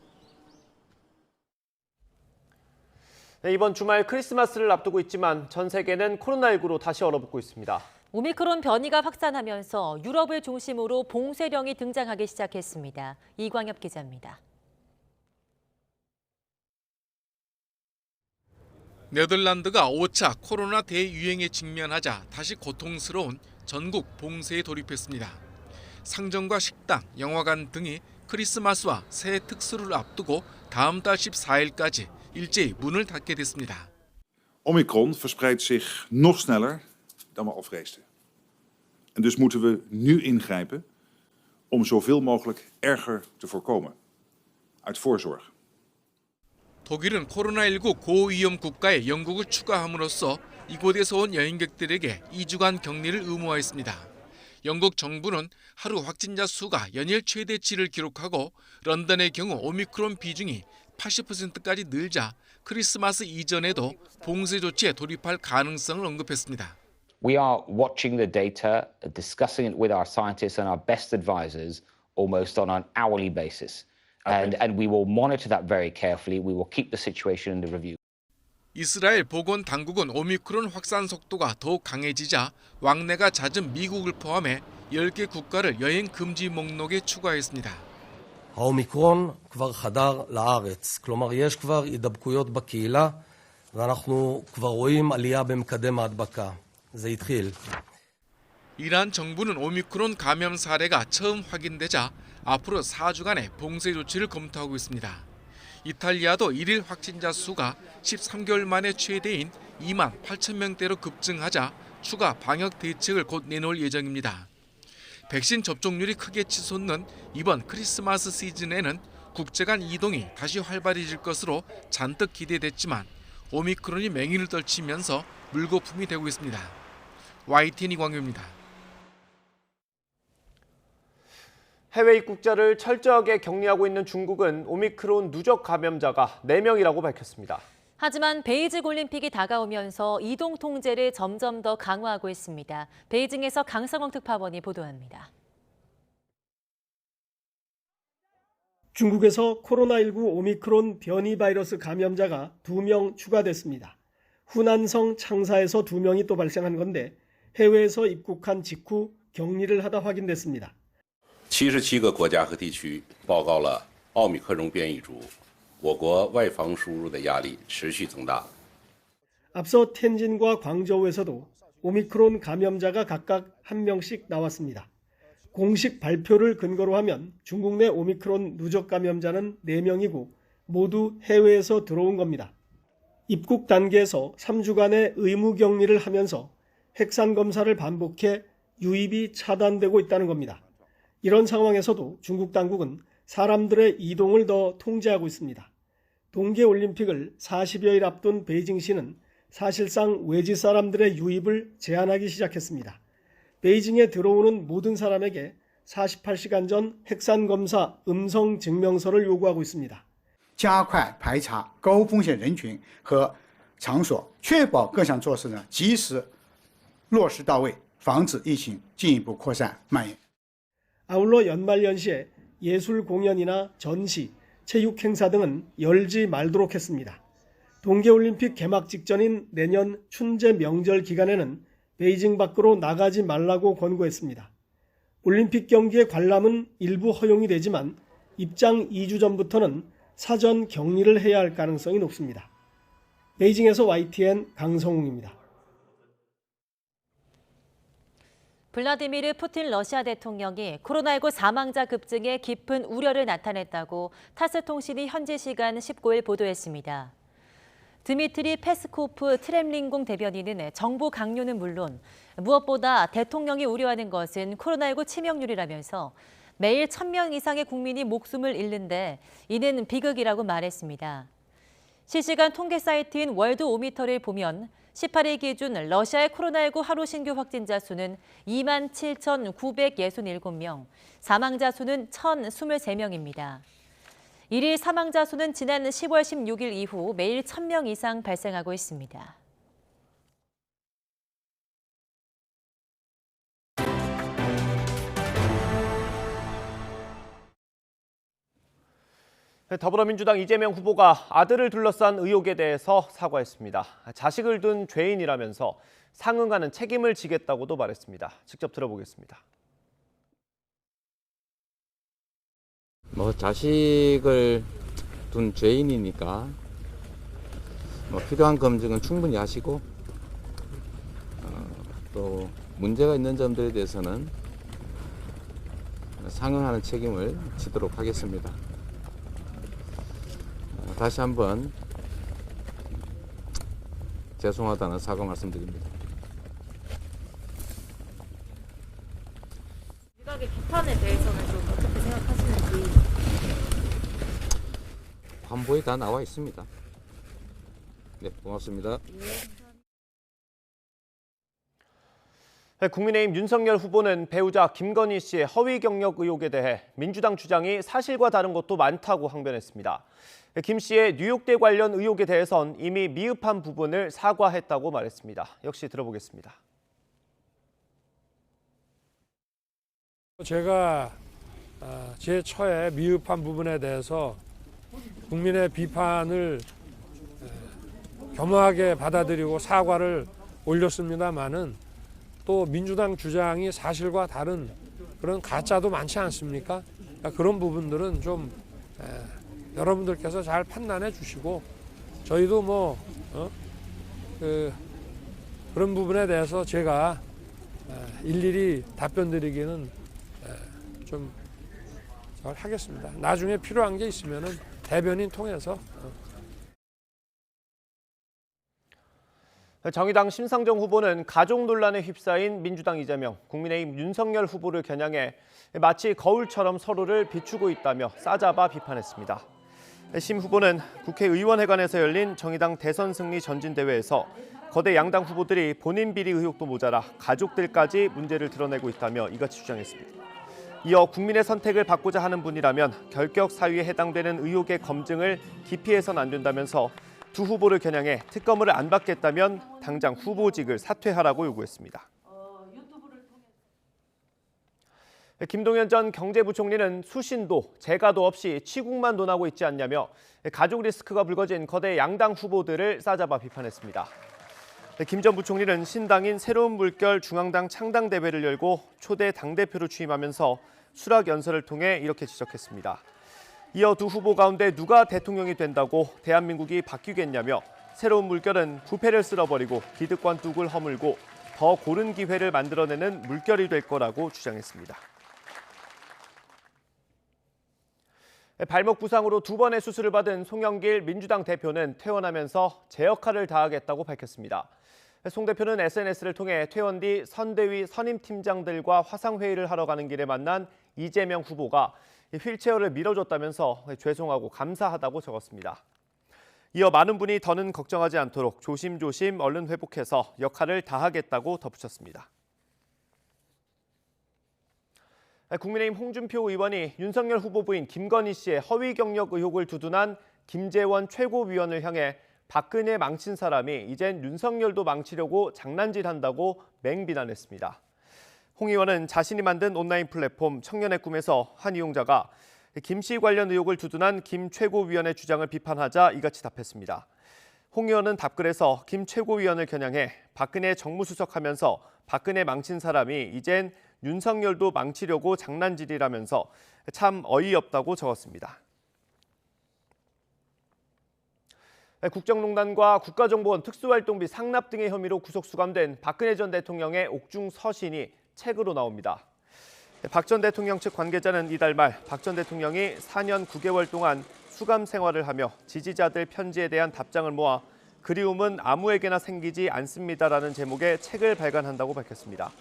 Speaker 1: 네, 이번 주말 크리스마스를 앞두고 있지만 전 세계는 코로나19로 다시 얼어붙고 있습니다.
Speaker 2: 오미크론 변이가 확산하면서 유럽을 중심으로 봉쇄령이 등장하기 시작했습니다. 이광엽 기자입니다.
Speaker 22: 네덜란드가 5차 코로나 대유행에 직면하자 다시 고통스러운 전국 봉쇄에 돌입했습니다. 상점과 식당, 영화관 등이 크리스마스와 새해 특수를 앞두고 다음 달 14일까지 일제히 문을 닫게 됐습니다.
Speaker 23: Omicron verspreidt zich nog sneller dan we al vreesden. En dus moeten we nu ingrijpen om zoveel mogelijk erger te voorkomen. Uit voorzorg.
Speaker 22: 독일은 코로나19 고위험 국가에 영국을 추가함으로써 이곳에서 온 여행객들에게 2주간 격리를 의무화했습니다. 영국 정부는 하루 확진자 수가 연일 최대치를 기록하고 런던의 경우 오미크론 비중이 80%까지 늘자 크리스마스 이전에도 봉쇄 조치에 돌입할 가능성을 언급했습니다.
Speaker 24: We are watching the data, discussing it with our scientists and our best advisors almost on an hourly basis. And we will monitor that very carefully. We will keep the situation in the review.
Speaker 22: 이스라엘 보건 당국은 오미크론 확산 속도가 더욱 강해지자 왕래가 잦은 미국을 포함해 10개 국가를 여행 금지 목록에 추가했습니다.
Speaker 25: האומיקרון כבר חדר לארץ, כלומר יש כבר הידבקויות בקהילה
Speaker 3: ואנחנו כבר רואים עלייה במקדם ההדבקה. זה התחיל.
Speaker 22: 이란 정부는 오미크론 감염 사례가 처음 확인되자 앞으로 4주간의 봉쇄 조치를 검토하고 있습니다. 이탈리아도 일일 확진자 수가 13개월 만에 최대인 2만 8천 명대로 급증하자 추가 방역 대책을 곧 내놓을 예정입니다. 백신 접종률이 크게 치솟는 이번 크리스마스 시즌에는 국제 간 이동이 다시 활발해질 것으로 잔뜩 기대됐지만 오미크론이 맹위를 떨치면서 물거품이 되고 있습니다. YTN 이광규입니다.
Speaker 1: 해외 입국자를 철저하게 격리하고 있는 중국은 오미크론 누적 감염자가 4명이라고 밝혔습니다.
Speaker 2: 하지만 베이징 올림픽이 다가오면서 이동 통제를 점점 더 강화하고 있습니다. 베이징에서 강성원 특파원이 보도합니다.
Speaker 6: 중국에서 코로나19 오미크론 변이 바이러스 감염자가 2명 추가됐습니다. 후난성 창사에서 2명이 또 발생한 건데 해외에서 입국한 직후 격리를 하다 확인됐습니다.
Speaker 7: 77个国家和地区报告了奥密克戎变异株，我国外防输入的压力持续增大。
Speaker 6: 앞서 텐진과 광저우에서도 오미크론 감염자가 각각 1명씩 나왔습니다. 공식 발표를 근거로 하면 중국 내 오미크론 누적 감염자는 4명이고 모두 해외에서 들어온 겁니다. 입국 단계에서 3주간의 의무 격리를 하면서 핵산 검사를 반복해 유입이 차단되고 있다는 겁니다. 이런 상황에서도 중국 당국은 사람들의 이동을 더 통제하고 있습니다. 동계올림픽을 40여일 앞둔 베이징시는 사실상 외지 사람들의 유입을 제한하기 시작했습니다. 베이징에 들어오는 모든 사람에게 48시간 전 핵산 검사 음성 증명서를 요구하고 있습니다.
Speaker 8: 加快排查高风险人群和场所，确保各项措施呢及时落实到位，防止疫情进一步扩散蔓延。
Speaker 6: 아울러 연말연시에 예술 공연이나 전시, 체육 행사 등은 열지 말도록 했습니다. 동계올림픽 개막 직전인 내년 춘제 명절 기간에는 베이징 밖으로 나가지 말라고 권고했습니다. 올림픽 경기의 관람은 일부 허용이 되지만 입장 2주 전부터는 사전 격리를 해야 할 가능성이 높습니다. 베이징에서 YTN 강성웅입니다.
Speaker 2: 블라디미르 푸틴 러시아 대통령이 코로나19 사망자 급증에 깊은 우려를 나타냈다고 타스 통신이 현지 시간 19일 보도했습니다. 드미트리 페스코프 트렘린궁 대변인은 정부 강요는 물론 무엇보다 대통령이 우려하는 것은 코로나19 치명률이라면서 매일 1,000명 이상의 국민이 목숨을 잃는데 이는 비극이라고 말했습니다. 실시간 통계 사이트인 월드오미터를 보면 18일 기준 러시아의 코로나19 하루 신규 확진자 수는 27,967명, 사망자 수는 1,023명입니다. 일일 사망자 수는 지난 10월 16일 이후 매일 1,000명 이상 발생하고 있습니다.
Speaker 1: 더불어민주당 이재명 후보가 아들을 둘러싼 의혹에 대해서 사과했습니다. 자식을 둔 죄인이라면서 상응하는 책임을 지겠다고도 말했습니다. 직접 들어보겠습니다.
Speaker 25: 자식을 둔 죄인이니까 필요한 검증은 충분히 하시고 또 문제가 있는 점들에 대해서는 상응하는 책임을 지도록 하겠습니다. 다시 한번 죄송하다는 사과 말씀드립니다.
Speaker 2: 일각의 비판에 대해서는 좀 어떻게 생각하시는지.
Speaker 25: 관보에 다 나와 있습니다. 네, 고맙습니다.
Speaker 1: 국민의힘 윤석열 후보는 배우자 김건희 씨의 허위 경력 의혹에 대해 민주당 주장이 사실과 다른 것도 많다고 항변했습니다. 김 씨의 뉴욕대 관련 의혹에 대해선 이미 미흡한 부분을 사과했다고 말했습니다. 역시 들어보겠습니다.
Speaker 26: 제가 제 처에 미흡한 부분에 대해서 국민의 비판을 겸허하게 받아들이고 사과를 올렸습니다마는 또 민주당 주장이 사실과 다른 그런 가짜도 많지 않습니까? 그러니까 그런 부분들은 좀 여러분들께서 잘 판단해 주시고 저희도 뭐 그런 부분에 대해서 제가 일일이 답변 드리기는 좀 잘 하겠습니다. 나중에 필요한 게 있으면은 대변인 통해서.
Speaker 1: 정의당 심상정 후보는 가족 논란에 휩싸인 민주당 이재명, 국민의힘 윤석열 후보를 겨냥해 마치 거울처럼 서로를 비추고 있다며 싸잡아 비판했습니다. 심 후보는 국회의원회관에서 열린 정의당 대선 승리 전진대회에서 거대 양당 후보들이 본인 비리 의혹도 모자라 가족들까지 문제를 드러내고 있다며 이같이 주장했습니다. 이어 국민의 선택을 받고자 하는 분이라면 결격 사유에 해당되는 의혹의 검증을 기피해선 안 된다면서 두 후보를 겨냥해 특검을 안 받겠다면 당장 후보직을 사퇴하라고 요구했습니다. 김동연 전 경제부총리는 수신도, 재가도 없이 치국만 논하고 있지 않냐며 가족 리스크가 불거진 거대 양당 후보들을 싸잡아 비판했습니다. 김 전 부총리는 신당인 새로운 물결 중앙당 창당대회를 열고 초대 당대표로 취임하면서 수락 연설을 통해 이렇게 지적했습니다. 이어 두 후보 가운데 누가 대통령이 된다고 대한민국이 바뀌겠냐며 새로운 물결은 부패를 쓸어버리고 기득권 뚝을 허물고 더 고른 기회를 만들어내는 물결이 될 거라고 주장했습니다. 발목 부상으로 2번의 수술을 받은 송영길 민주당 대표는 퇴원하면서 제 역할을 다하겠다고 밝혔습니다. 송 대표는 SNS를 통해 퇴원 뒤 선대위 선임팀장들과 화상회의를 하러 가는 길에 만난 이재명 후보가 휠체어를 밀어줬다면서 죄송하고 감사하다고 적었습니다. 이어 많은 분이 더는 걱정하지 않도록 조심조심 얼른 회복해서 역할을 다하겠다고 덧붙였습니다. 국민의힘 홍준표 의원이 윤석열 후보 부인 김건희 씨의 허위 경력 의혹을 두둔한 김재원 최고위원을 향해 박근혜 망친 사람이 이젠 윤석열도 망치려고 장난질한다고 맹비난했습니다. 홍 의원은 자신이 만든 온라인 플랫폼 청년의 꿈에서 한 이용자가 김 씨 관련 의혹을 두둔한 김 최고위원의 주장을 비판하자 이같이 답했습니다. 홍 의원은 답글에서 김 최고위원을 겨냥해 박근혜 정무수석하면서 박근혜 망친 사람이 이젠 윤석열도 망치려고 장난질이라면서 참 어이없다고 적었습니다. 국정농단과 국가정보원 특수활동비 상납 등의 혐의로 구속 수감된 박근혜 전 대통령의 옥중 서신이 책으로 나옵니다. 박 전 대통령 측 관계자는 이달 말 박 전 대통령이 4년 9개월 동안 수감 생활을 하며 지지자들 편지에 대한 답장을 모아 그리움은 아무에게나 생기지 않습니다라는 제목의 책을 발간한다고 밝혔습니다.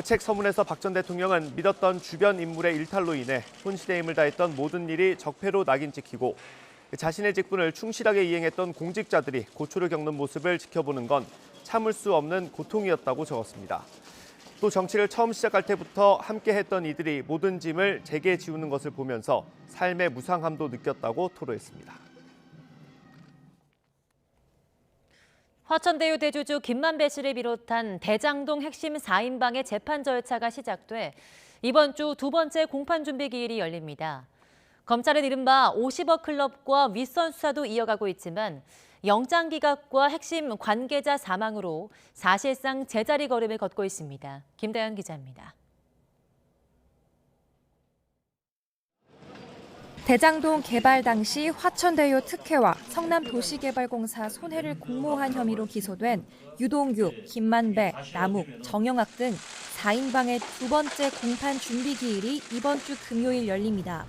Speaker 1: 책 서문에서 박 전 대통령은 믿었던 주변 인물의 일탈로 인해 혼신의 힘을 다했던 모든 일이 적폐로 낙인 찍히고 자신의 직분을 충실하게 이행했던 공직자들이 고초를 겪는 모습을 지켜보는 건 참을 수 없는 고통이었다고 적었습니다. 또 정치를 처음 시작할 때부터 함께했던 이들이 모든 짐을 제게 지우는 것을 보면서 삶의 무상함도 느꼈다고 토로했습니다.
Speaker 2: 화천대유 대주주 김만배 씨를 비롯한 대장동 핵심 4인방의 재판 절차가 시작돼 이번 주 두 번째 공판 준비 기일이 열립니다. 검찰은 이른바 50억 클럽과 윗선 수사도 이어가고 있지만 영장 기각과 핵심 관계자 사망으로 사실상 제자리 걸음을 걷고 있습니다. 김다연 기자입니다.
Speaker 10: 대장동 개발 당시 화천대유 특혜와 성남도시개발공사 손해를 공모한 혐의로 기소된 유동규, 김만배, 남욱, 정영학 등 4인방의 두 번째 공판 준비 기일이 이번 주 금요일 열립니다.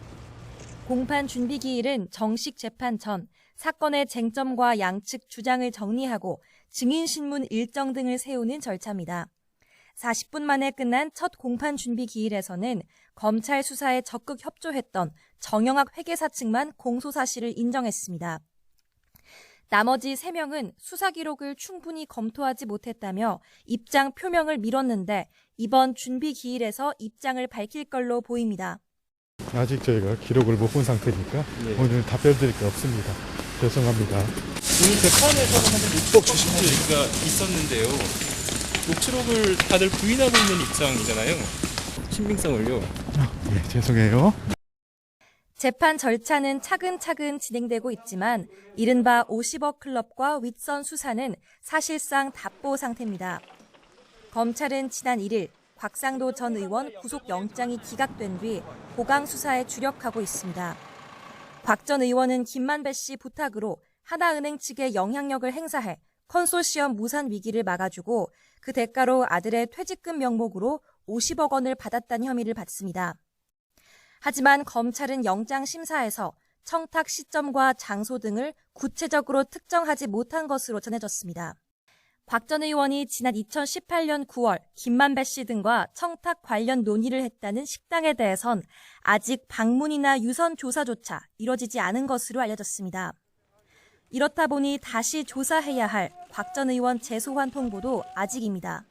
Speaker 10: 공판 준비 기일은 정식 재판 전 사건의 쟁점과 양측 주장을 정리하고 증인 신문 일정 등을 세우는 절차입니다. 40분 만에 끝난 첫 공판 준비 기일에서는 검찰 수사에 적극 협조했던 정영학 회계사 측만 공소 사실을 인정했습니다. 나머지 3명은 수사 기록을 충분히 검토하지 못했다며 입장 표명을 미뤘는데 이번 준비 기일에서 입장을 밝힐 걸로 보입니다.
Speaker 11: 아직 저희가 기록을 못 본 상태니까 오늘 답변 드릴 게 없습니다. 죄송합니다.
Speaker 12: 오늘 재판에서는 사실 녹취록 주신 얘기가 있었는데요. 녹취록을 다들 부인하고 있는 입장이잖아요. 신빙성을요.
Speaker 11: 네, 죄송해요.
Speaker 10: 재판 절차는 차근차근 진행되고 있지만 이른바 50억 클럽과 윗선 수사는 사실상 답보 상태입니다. 검찰은 지난 1일 곽상도 전 의원 구속영장이 기각된 뒤 보강 수사에 주력하고 있습니다. 곽 전 의원은 김만배 씨 부탁으로 하나은행 측에 영향력을 행사해 컨소시엄 무산 위기를 막아주고 그 대가로 아들의 퇴직금 명목으로 50억 원을 받았다는 혐의를 받습니다. 하지만 검찰은 영장 심사에서 청탁 시점과 장소 등을 구체적으로 특정하지 못한 것으로 전해졌습니다. 박 전 의원이 지난 2018년 9월 김만배 씨 등과 청탁 관련 논의를 했다는 식당에 대해선 아직 방문이나 유선 조사조차 이뤄지지 않은 것으로 알려졌습니다. 이렇다 보니 다시 조사해야 할 박 전 의원 재소환 통보도 아직입니다.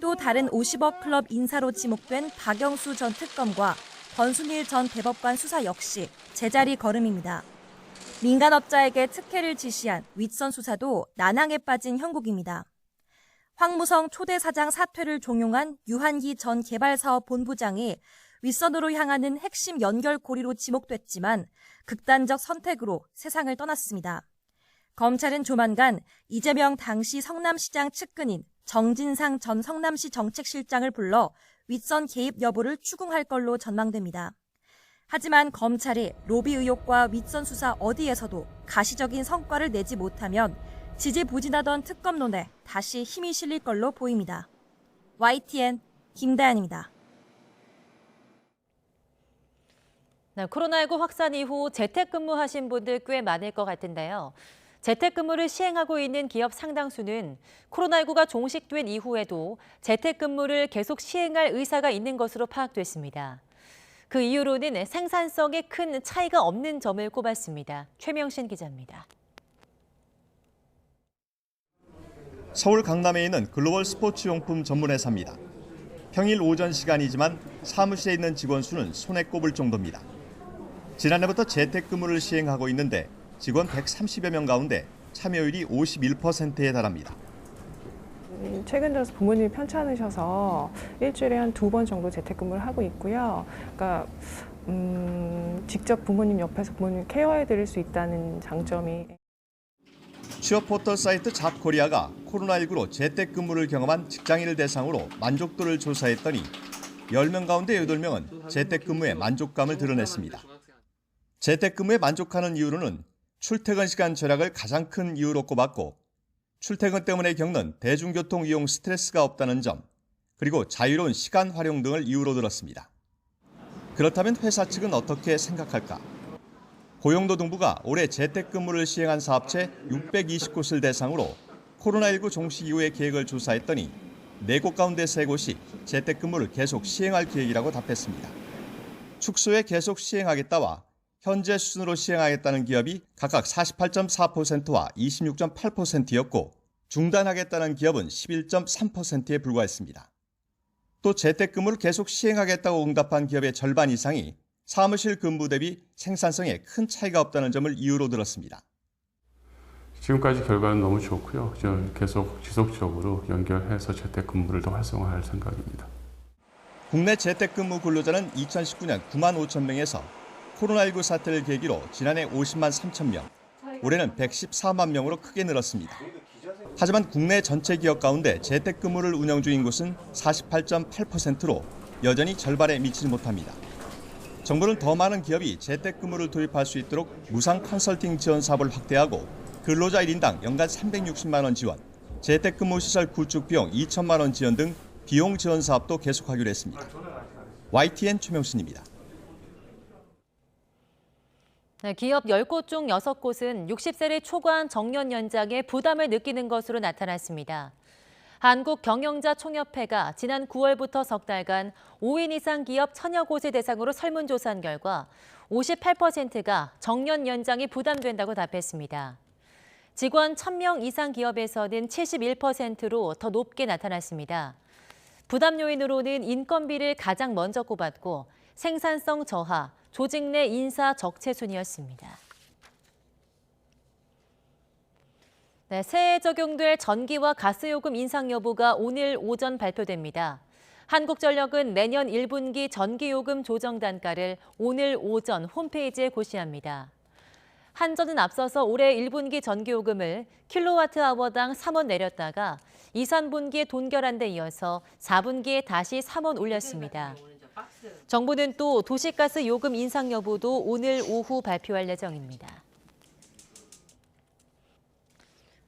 Speaker 10: 또 다른 50억 클럽 인사로 지목된 박영수 전 특검과 권순일 전 대법관 수사 역시 제자리 걸음입니다. 민간업자에게 특혜를 지시한 윗선 수사도 난항에 빠진 형국입니다. 황무성 초대 사장 사퇴를 종용한 유한기 전 개발사업본부장이 윗선으로 향하는 핵심 연결고리로 지목됐지만 극단적 선택으로 세상을 떠났습니다. 검찰은 조만간 이재명 당시 성남시장 측근인 정진상 전 성남시 정책실장을 불러 윗선 개입 여부를 추궁할 걸로 전망됩니다. 하지만 검찰이 로비 의혹과 윗선 수사 어디에서도 가시적인 성과를 내지 못하면 지지부진하던 특검론에 다시 힘이 실릴 걸로 보입니다. YTN 김다연입니다.
Speaker 2: 네, 코로나19 확산 이후 재택근무하신 분들 꽤 많을 것 같은데요. 재택근무를 시행하고 있는 기업 상당수는 코로나19가 종식된 이후에도 재택근무를 계속 시행할 의사가 있는 것으로 파악됐습니다. 그 이유로는 생산성에 큰 차이가 없는 점을 꼽았습니다. 최명신 기자입니다.
Speaker 5: 서울 강남에 있는 글로벌 스포츠용품 전문 회사입니다. 평일 오전 시간이지만 사무실에 있는 직원 수는 손에 꼽을 정도입니다. 지난해부터 재택근무를 시행하고 있는데 직원 130여 명 가운데 참여율이 51%에 달합니다.
Speaker 13: 최근 들어서 부모님이 편찮으셔서 일주일에 한 2번 정도 재택근무를 하고 있고요. 그러니까 직접 부모님 옆에서 부모님 케어해 드릴 수 있다는 장점이.
Speaker 5: 취업 포털 사이트 잡코리아가 코로나19로 재택근무를 경험한 직장인을 대상으로 만족도를 조사했더니 10명 가운데 8명은 재택근무에 만족감을 드러냈습니다. 재택근무에 만족하는 이유로는 출퇴근 시간 절약을 가장 큰 이유로 꼽았고 출퇴근 때문에 겪는 대중교통 이용 스트레스가 없다는 점, 그리고 자유로운 시간 활용 등을 이유로 들었습니다. 그렇다면 회사 측은 어떻게 생각할까? 고용노동부가 올해 재택근무를 시행한 사업체 620곳을 대상으로 코로나19 종식 이후의 계획을 조사했더니 4곳 가운데 3곳이 재택근무를 계속 시행할 계획이라고 답했습니다. 축소에 계속 시행하겠다와 현재 수준으로 시행하겠다는 기업이 각각 48.4%와 26.8%였고 중단하겠다는 기업은 11.3%에 불과했습니다. 또 재택근무를 계속 시행하겠다고 응답한 기업의 절반 이상이 사무실 근무 대비 생산성에 큰 차이가 없다는 점을 이유로 들었습니다.
Speaker 14: 지금까지 결과는 너무 좋고요. 계속 지속적으로 연결해서 재택근무를 더 활성화할 생각입니다.
Speaker 5: 국내 재택근무 근로자는 2019년 9만 5천 명에서 코로나19 사태를 계기로 지난해 50만 3천 명, 올해는 114만 명으로 크게 늘었습니다. 하지만 국내 전체 기업 가운데 재택근무를 운영 중인 곳은 48.8%로 여전히 절반에 미치지 못합니다. 정부는 더 많은 기업이 재택근무를 도입할 수 있도록 무상 컨설팅 지원 사업을 확대하고 근로자 1인당 연간 360만 원 지원, 재택근무 시설 구축 비용 2천만 원 지원 등 비용 지원 사업도 계속하기로 했습니다. YTN 최명신입니다.
Speaker 2: 네, 기업 10곳 중 6곳은 60세를 초과한 정년 연장에 부담을 느끼는 것으로 나타났습니다. 한국경영자총협회가 지난 9월부터 석 달간 5인 이상 기업 1000여 곳을 대상으로 설문조사한 결과 58%가 정년 연장이 부담된다고 답했습니다. 직원 1000명 이상 기업에서는 71%로 더 높게 나타났습니다. 부담 요인으로는 인건비를 가장 먼저 꼽았고 생산성 저하, 조직 내 인사 적체 순이었습니다. 네, 새해 적용될 전기와 가스요금 인상 여부가 오늘 오전 발표됩니다. 한국전력은 내년 1분기 전기요금 조정 단가를 오늘 오전 홈페이지에 고시합니다. 한전은 앞서서 올해 1분기 전기요금을 킬로와트아워당 3원 내렸다가 2, 3분기에 동결한 데 이어서 4분기에 다시 3원 올렸습니다. 정부는 또 도시가스 요금 인상 여부도 오늘 오후 발표할 예정입니다.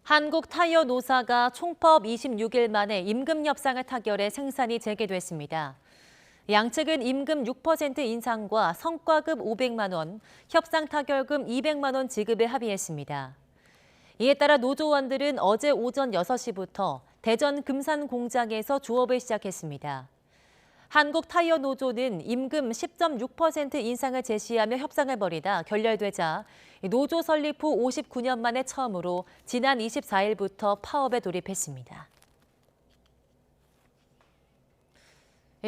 Speaker 2: 한국 타이어 노사가 총법 26일 만에 임금 협상을 타결해 생산이 재개됐습니다. 양측은 임금 6% 인상과 성과급 500만 원, 협상 타결금 200만 원 지급에 합의했습니다. 이에 따라 노조원들은 어제 오전 6시부터 대전 금산 공장에서 조업을 시작했습니다. 한국 타이어 노조는 임금 10.6% 인상을 제시하며 협상을 벌이다 결렬되자 노조 설립 후 59년 만에 처음으로 지난 24일부터 파업에 돌입했습니다.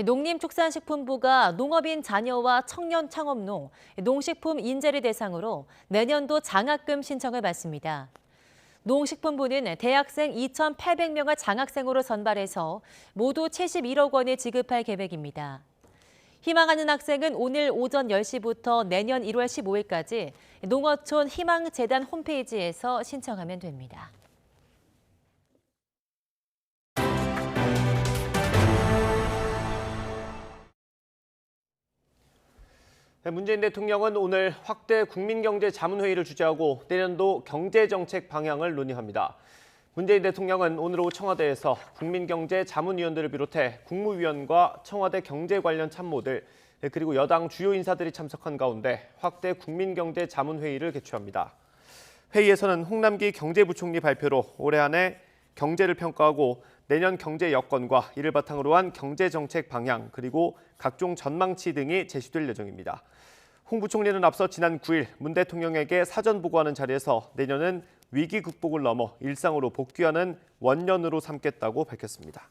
Speaker 2: 농림축산식품부가 농업인 자녀와 청년 창업농, 농식품 인재를 대상으로 내년도 장학금 신청을 받습니다. 농식품부는 대학생 2,800명을 장학생으로 선발해서 모두 71억 원을 지급할 계획입니다. 희망하는 학생은 오늘 오전 10시부터 내년 1월 15일까지 농어촌 희망재단 홈페이지에서 신청하면 됩니다.
Speaker 1: 문재인 대통령은 오늘 확대 국민경제자문회의를 주재하고 내년도 경제정책 방향을 논의합니다. 문재인 대통령은 오늘 오후 청와대에서 국민경제자문위원들을 비롯해 국무위원과 청와대 경제 관련 참모들 그리고 여당 주요 인사들이 참석한 가운데 확대 국민경제자문회의를 개최합니다. 회의에서는 홍남기 경제부총리 발표로 올해 안에 경제를 평가하고 내년 경제 여건과 이를 바탕으로 한 경제정책 방향 그리고 각종 전망치 등이 제시될 예정입니다. 홍 부총리는 앞서 지난 9일 문 대통령에게 사전 보고하는 자리에서 내년은 위기 극복을 넘어 일상으로 복귀하는 원년으로 삼겠다고 밝혔습니다.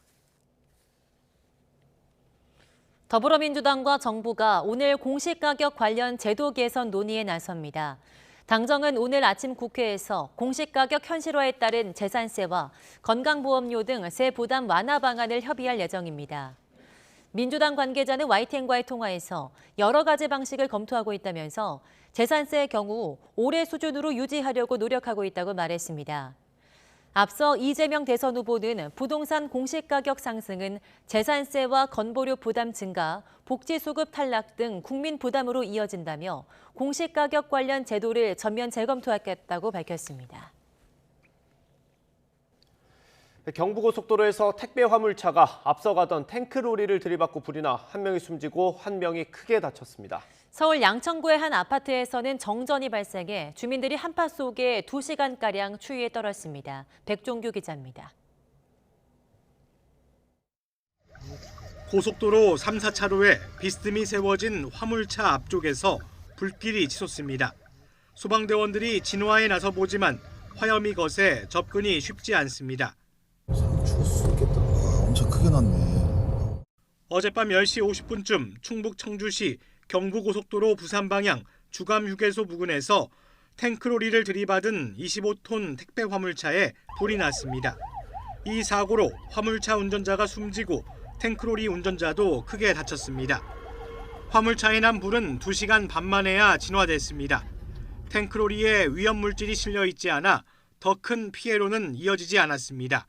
Speaker 2: 더불어민주당과 정부가 오늘 공시가격 관련 제도 개선 논의에 나섭니다. 당정은 오늘 아침 국회에서 공시가격 현실화에 따른 재산세와 건강보험료 등 세 부담 완화 방안을 협의할 예정입니다. 민주당 관계자는 YTN과의 통화에서 여러 가지 방식을 검토하고 있다면서 재산세의 경우 올해 수준으로 유지하려고 노력하고 있다고 말했습니다. 앞서 이재명 대선 후보는 부동산 공시가격 상승은 재산세와 건보료 부담 증가, 복지수급 탈락 등 국민 부담으로 이어진다며 공시가격 관련 제도를 전면 재검토하겠다고 밝혔습니다.
Speaker 1: 경부고속도로에서 택배 화물차가 앞서가던 탱크로리를 들이받고 불이 나 한 명이 숨지고 한 명이 크게 다쳤습니다.
Speaker 2: 서울 양천구의 한 아파트에서는 정전이 발생해 주민들이 한파 속에 2시간가량 추위에 떨었습니다. 백종규 기자입니다.
Speaker 9: 고속도로 3, 4차로에 비스듬히 세워진 화물차 앞쪽에서 불길이 치솟습니다. 소방대원들이 진화에 나서보지만 화염이 거세 접근이 쉽지 않습니다.
Speaker 4: 죽을 수 있겠다. 와, 엄청 크게 났네.
Speaker 9: 어젯밤 10시 50분쯤 충북 청주시 경부고속도로 부산 방향 주감휴게소 부근에서 탱크로리를 들이받은 25톤 택배 화물차에 불이 났습니다. 이 사고로 화물차 운전자가 숨지고 탱크로리 운전자도 크게 다쳤습니다. 화물차에 난 불은 2시간 반 만에야 진화됐습니다. 탱크로리에 위험물질이 실려 있지 않아 더 큰 피해로는 이어지지 않았습니다.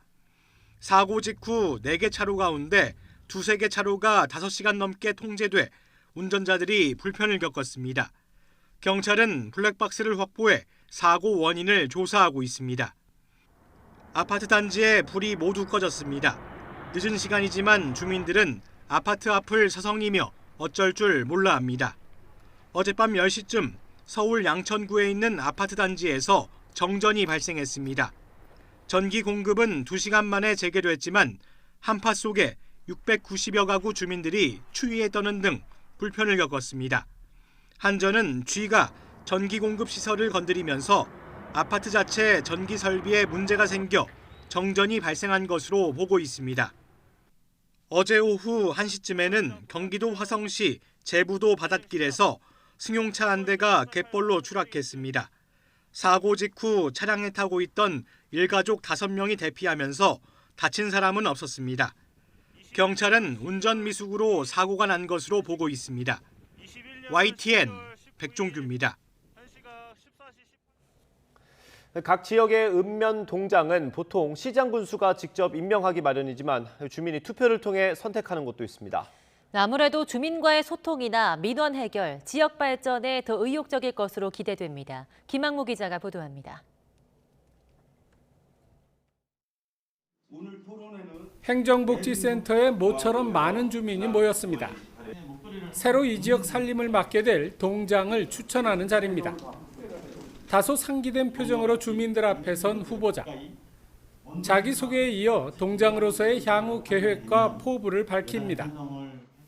Speaker 9: 사고 직후 4개 차로 가운데 2-3개 차로가 5시간 넘게 통제돼 운전자들이 불편을 겪었습니다. 경찰은 블랙박스를 확보해 사고 원인을 조사하고 있습니다. 아파트 단지에 불이 모두 꺼졌습니다. 늦은 시간이지만 주민들은 아파트 앞을 서성이며 어쩔 줄 몰라 합니다. 어젯밤 10시쯤 서울 양천구에 있는 아파트 단지에서 정전이 발생했습니다. 전기 공급은 2시간 만에 재개됐지만 한파 속에 690여 가구 주민들이 추위에 떠는 등 불편을 겪었습니다. 한전은 G가 전기 공급 시설을 건드리면서 아파트 자체 전기 설비에 문제가 생겨 정전이 발생한 것으로 보고 있습니다. 어제 오후 1시쯤에는 경기도 화성시 제부도 바닷길에서 승용차 한 대가 갯벌로 추락했습니다. 사고 직후 차량에 타고 있던 일가족 5명이 대피하면서 다친 사람은 없었습니다. 경찰은 운전 미숙으로 사고가 난 것으로 보고 있습니다. YTN 백종규입니다.
Speaker 1: 각 지역의 읍면 동장은 보통 시장 군수가 직접 임명하기 마련이지만 주민이 투표를 통해 선택하는 곳도 있습니다.
Speaker 2: 아무래도 주민과의 소통이나 민원 해결, 지역 발전에 더 의욕적일 것으로 기대됩니다. 김학무 기자가 보도합니다.
Speaker 26: 행정복지센터에 모처럼 많은 주민이 모였습니다. 새로 이 지역 살림을 맡게 될 동장을 추천하는 자리입니다. 다소 상기된 표정으로 주민들 앞에 선 후보자. 자기소개에 이어 동장으로서의 향후 계획과 포부를 밝힙니다.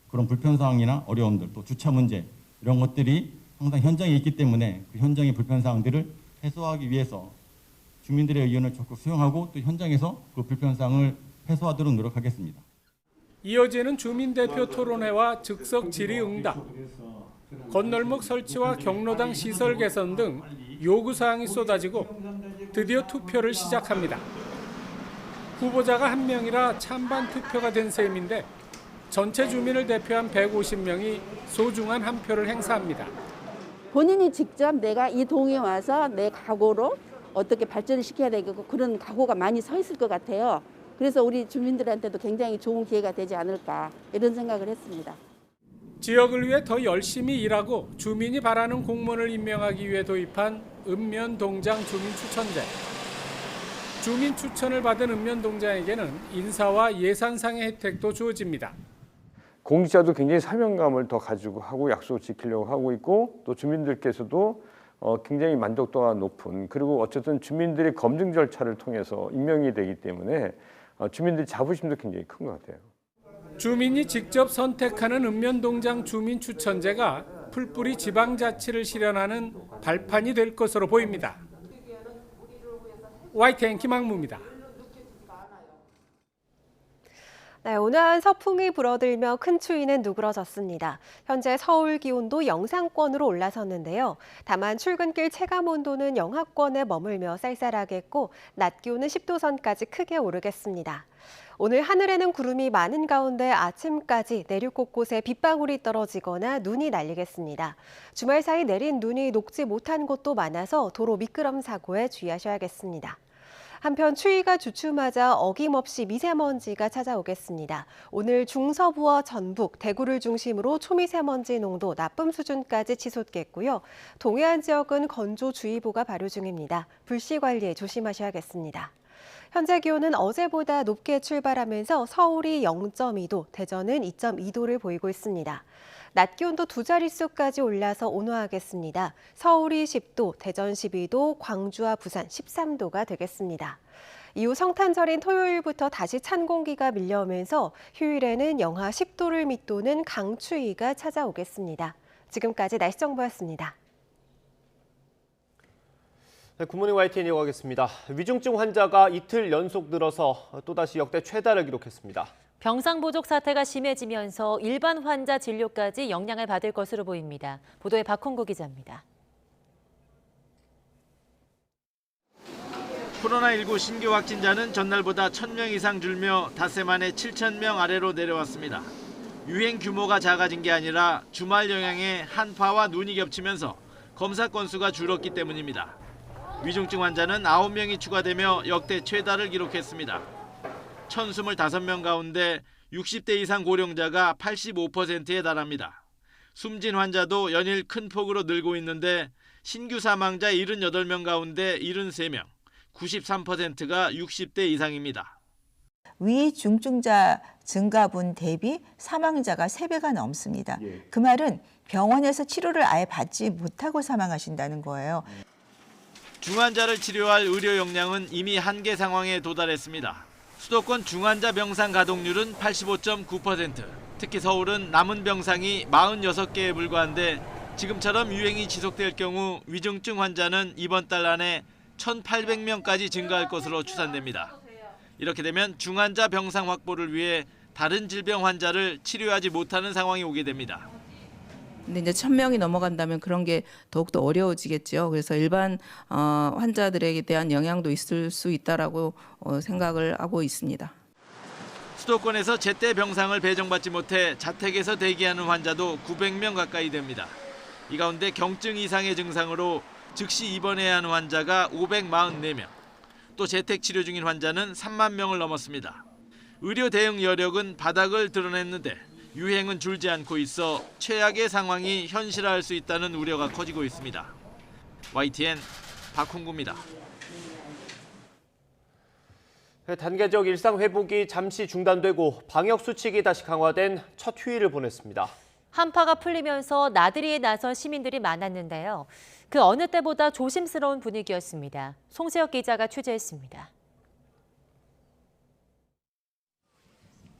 Speaker 15: 그런 불편사항이나 어려움들, 또 주차 문제 이런 것들이 항상 현장에 있기 때문에 그 현장의 불편사항들을 해소하기 위해서 주민들의 의견을 적극 수용하고 또 현장에서 그 불편사항을 해소하도록 노력하겠습니다.
Speaker 26: 이어지는 주민대표 토론회와 즉석 질의응답, 건널목 설치와 경로당 시설 개선 등 요구사항이 쏟아지고 드디어 투표를 시작합니다. 후보자가 한 명이라 찬반 투표가 된 셈인데 전체 주민을 대표한 150명이 소중한 한 표를 행사합니다.
Speaker 16: 본인이 직접 내가 이 동에 와서 내 각오로 어떻게 발전을 시켜야 되겠고 그런 각오가 많이 서 있을 것 같아요. 그래서 우리 주민들한테도 굉장히 좋은 기회가 되지 않을까 이런 생각을 했습니다.
Speaker 26: 지역을 위해 더 열심히 일하고 주민이 바라는 공무원을 임명하기 위해 도입한 읍면동장 주민추천제. 주민 추천을 받은 읍면동장에게는 인사와 예산상의 혜택도 주어집니다.
Speaker 17: 공직자도 굉장히 사명감을 더 가지고 하고 약속을 지키려고 하고 있고 또 주민들께서도 굉장히 만족도가 높은 그리고 어쨌든 주민들의 검증 절차를 통해서 임명이 되기 때문에 주민들의 자부심도 굉장히 큰 것 같아요.
Speaker 26: 주민이 직접 선택하는 읍면동장 주민추천제가 풀뿌리 지방자치를 실현하는 발판이 될 것으로 보입니다. YTN 김학무입니다.
Speaker 18: 네, 온화한 서풍이 불어들며 큰 추위는 누그러졌습니다. 현재 서울 기온도 영상권으로 올라섰는데요. 다만 출근길 체감온도는 영하권에 머물며 쌀쌀하겠고 낮 기온은 10도 선까지 크게 오르겠습니다. 오늘 하늘에는 구름이 많은 가운데 아침까지 내륙 곳곳에 빗방울이 떨어지거나 눈이 날리겠습니다. 주말 사이 내린 눈이 녹지 못한 곳도 많아서 도로 미끄럼 사고에 주의하셔야겠습니다. 한편 추위가 주춤하자 어김없이 미세먼지가 찾아오겠습니다. 오늘 중서부와 전북, 대구를 중심으로 초미세먼지 농도 나쁨 수준까지 치솟겠고요. 동해안 지역은 건조주의보가 발효 중입니다. 불씨 관리에 조심하셔야겠습니다. 현재 기온은 어제보다 높게 출발하면서 서울이 0.2도, 대전은 2.2도를 보이고 있습니다. 낮 기온도 두 자릿수까지 올라서 온화하겠습니다. 서울이 10도, 대전 12도, 광주와 부산 13도가 되겠습니다. 이후 성탄절인 토요일부터 다시 찬 공기가 밀려오면서 휴일에는 영하 10도를 밑도는 강추위가 찾아오겠습니다. 지금까지 날씨 정보였습니다.
Speaker 1: 네, 굿모닝 YTN 이어가겠습니다. 위중증 환자가 이틀 연속 늘어서 또다시 역대 최다를 기록했습니다.
Speaker 2: 병상 부족 사태가 심해지면서 일반 환자 진료까지 영향을 받을 것으로 보입니다. 보도에 박홍구 기자입니다.
Speaker 19: 코로나19 신규 확진자는 전날보다 1,000명 이상 줄며 닷새 만에 7,000명 아래로 내려왔습니다. 유행 규모가 작아진 게 아니라 주말 영향에 한파와 눈이 겹치면서 검사 건수가 줄었기 때문입니다. 위중증 환자는 9명이 추가되며 역대 최다를 기록했습니다. 1,025명 가운데 60대 이상 고령자가 85%에 달합니다. 숨진 환자도 연일 큰 폭으로 늘고 있는데 신규 사망자 78명 가운데 73명, 93%가 60대 이상입니다.
Speaker 20: 위중증자 증가분 대비 사망자가 3배가 넘습니다. 그 말은 병원에서 치료를 아예 받지 못하고 사망하신다는 거예요.
Speaker 19: 중환자를 치료할 의료 역량은 이미 한계 상황에 도달했습니다. 수도권 중환자 병상 가동률은 85.9%, 특히 서울은 남은 병상이 46개에 불과한데 지금처럼 유행이 지속될 경우 위중증 환자는 이번 달 안에 1,800명까지 증가할 것으로 추산됩니다. 이렇게 되면 중환자 병상 확보를 위해 다른 질병 환자를 치료하지 못하는 상황이 오게 됩니다.
Speaker 27: 근데 이제 1,000명이 넘어간다면 그런 게 더욱더 어려워지겠죠. 그래서 일반 환자들에 대한 영향도 있을 수 있다라고 생각을 하고 있습니다.
Speaker 19: 수도권에서 제때 병상을 배정받지 못해 자택에서 대기하는 환자도 900명 가까이 됩니다. 이 가운데 경증 이상의 증상으로 즉시 입원해야 하는 환자가 544명, 또 재택 치료 중인 환자는 3만 명을 넘었습니다. 의료 대응 여력은 바닥을 드러냈는데 유행은 줄지 않고 있어 최악의 상황이 현실화할 수 있다는 우려가 커지고 있습니다. YTN 박홍구입니다.
Speaker 1: 단계적 일상 회복이 잠시 중단되고 방역 수칙이 다시 강화된 첫 휴일을 보냈습니다.
Speaker 2: 한파가 풀리면서 나들이에 나선 시민들이 많았는데요. 그 어느 때보다 조심스러운 분위기였습니다. 송세혁 기자가 취재했습니다.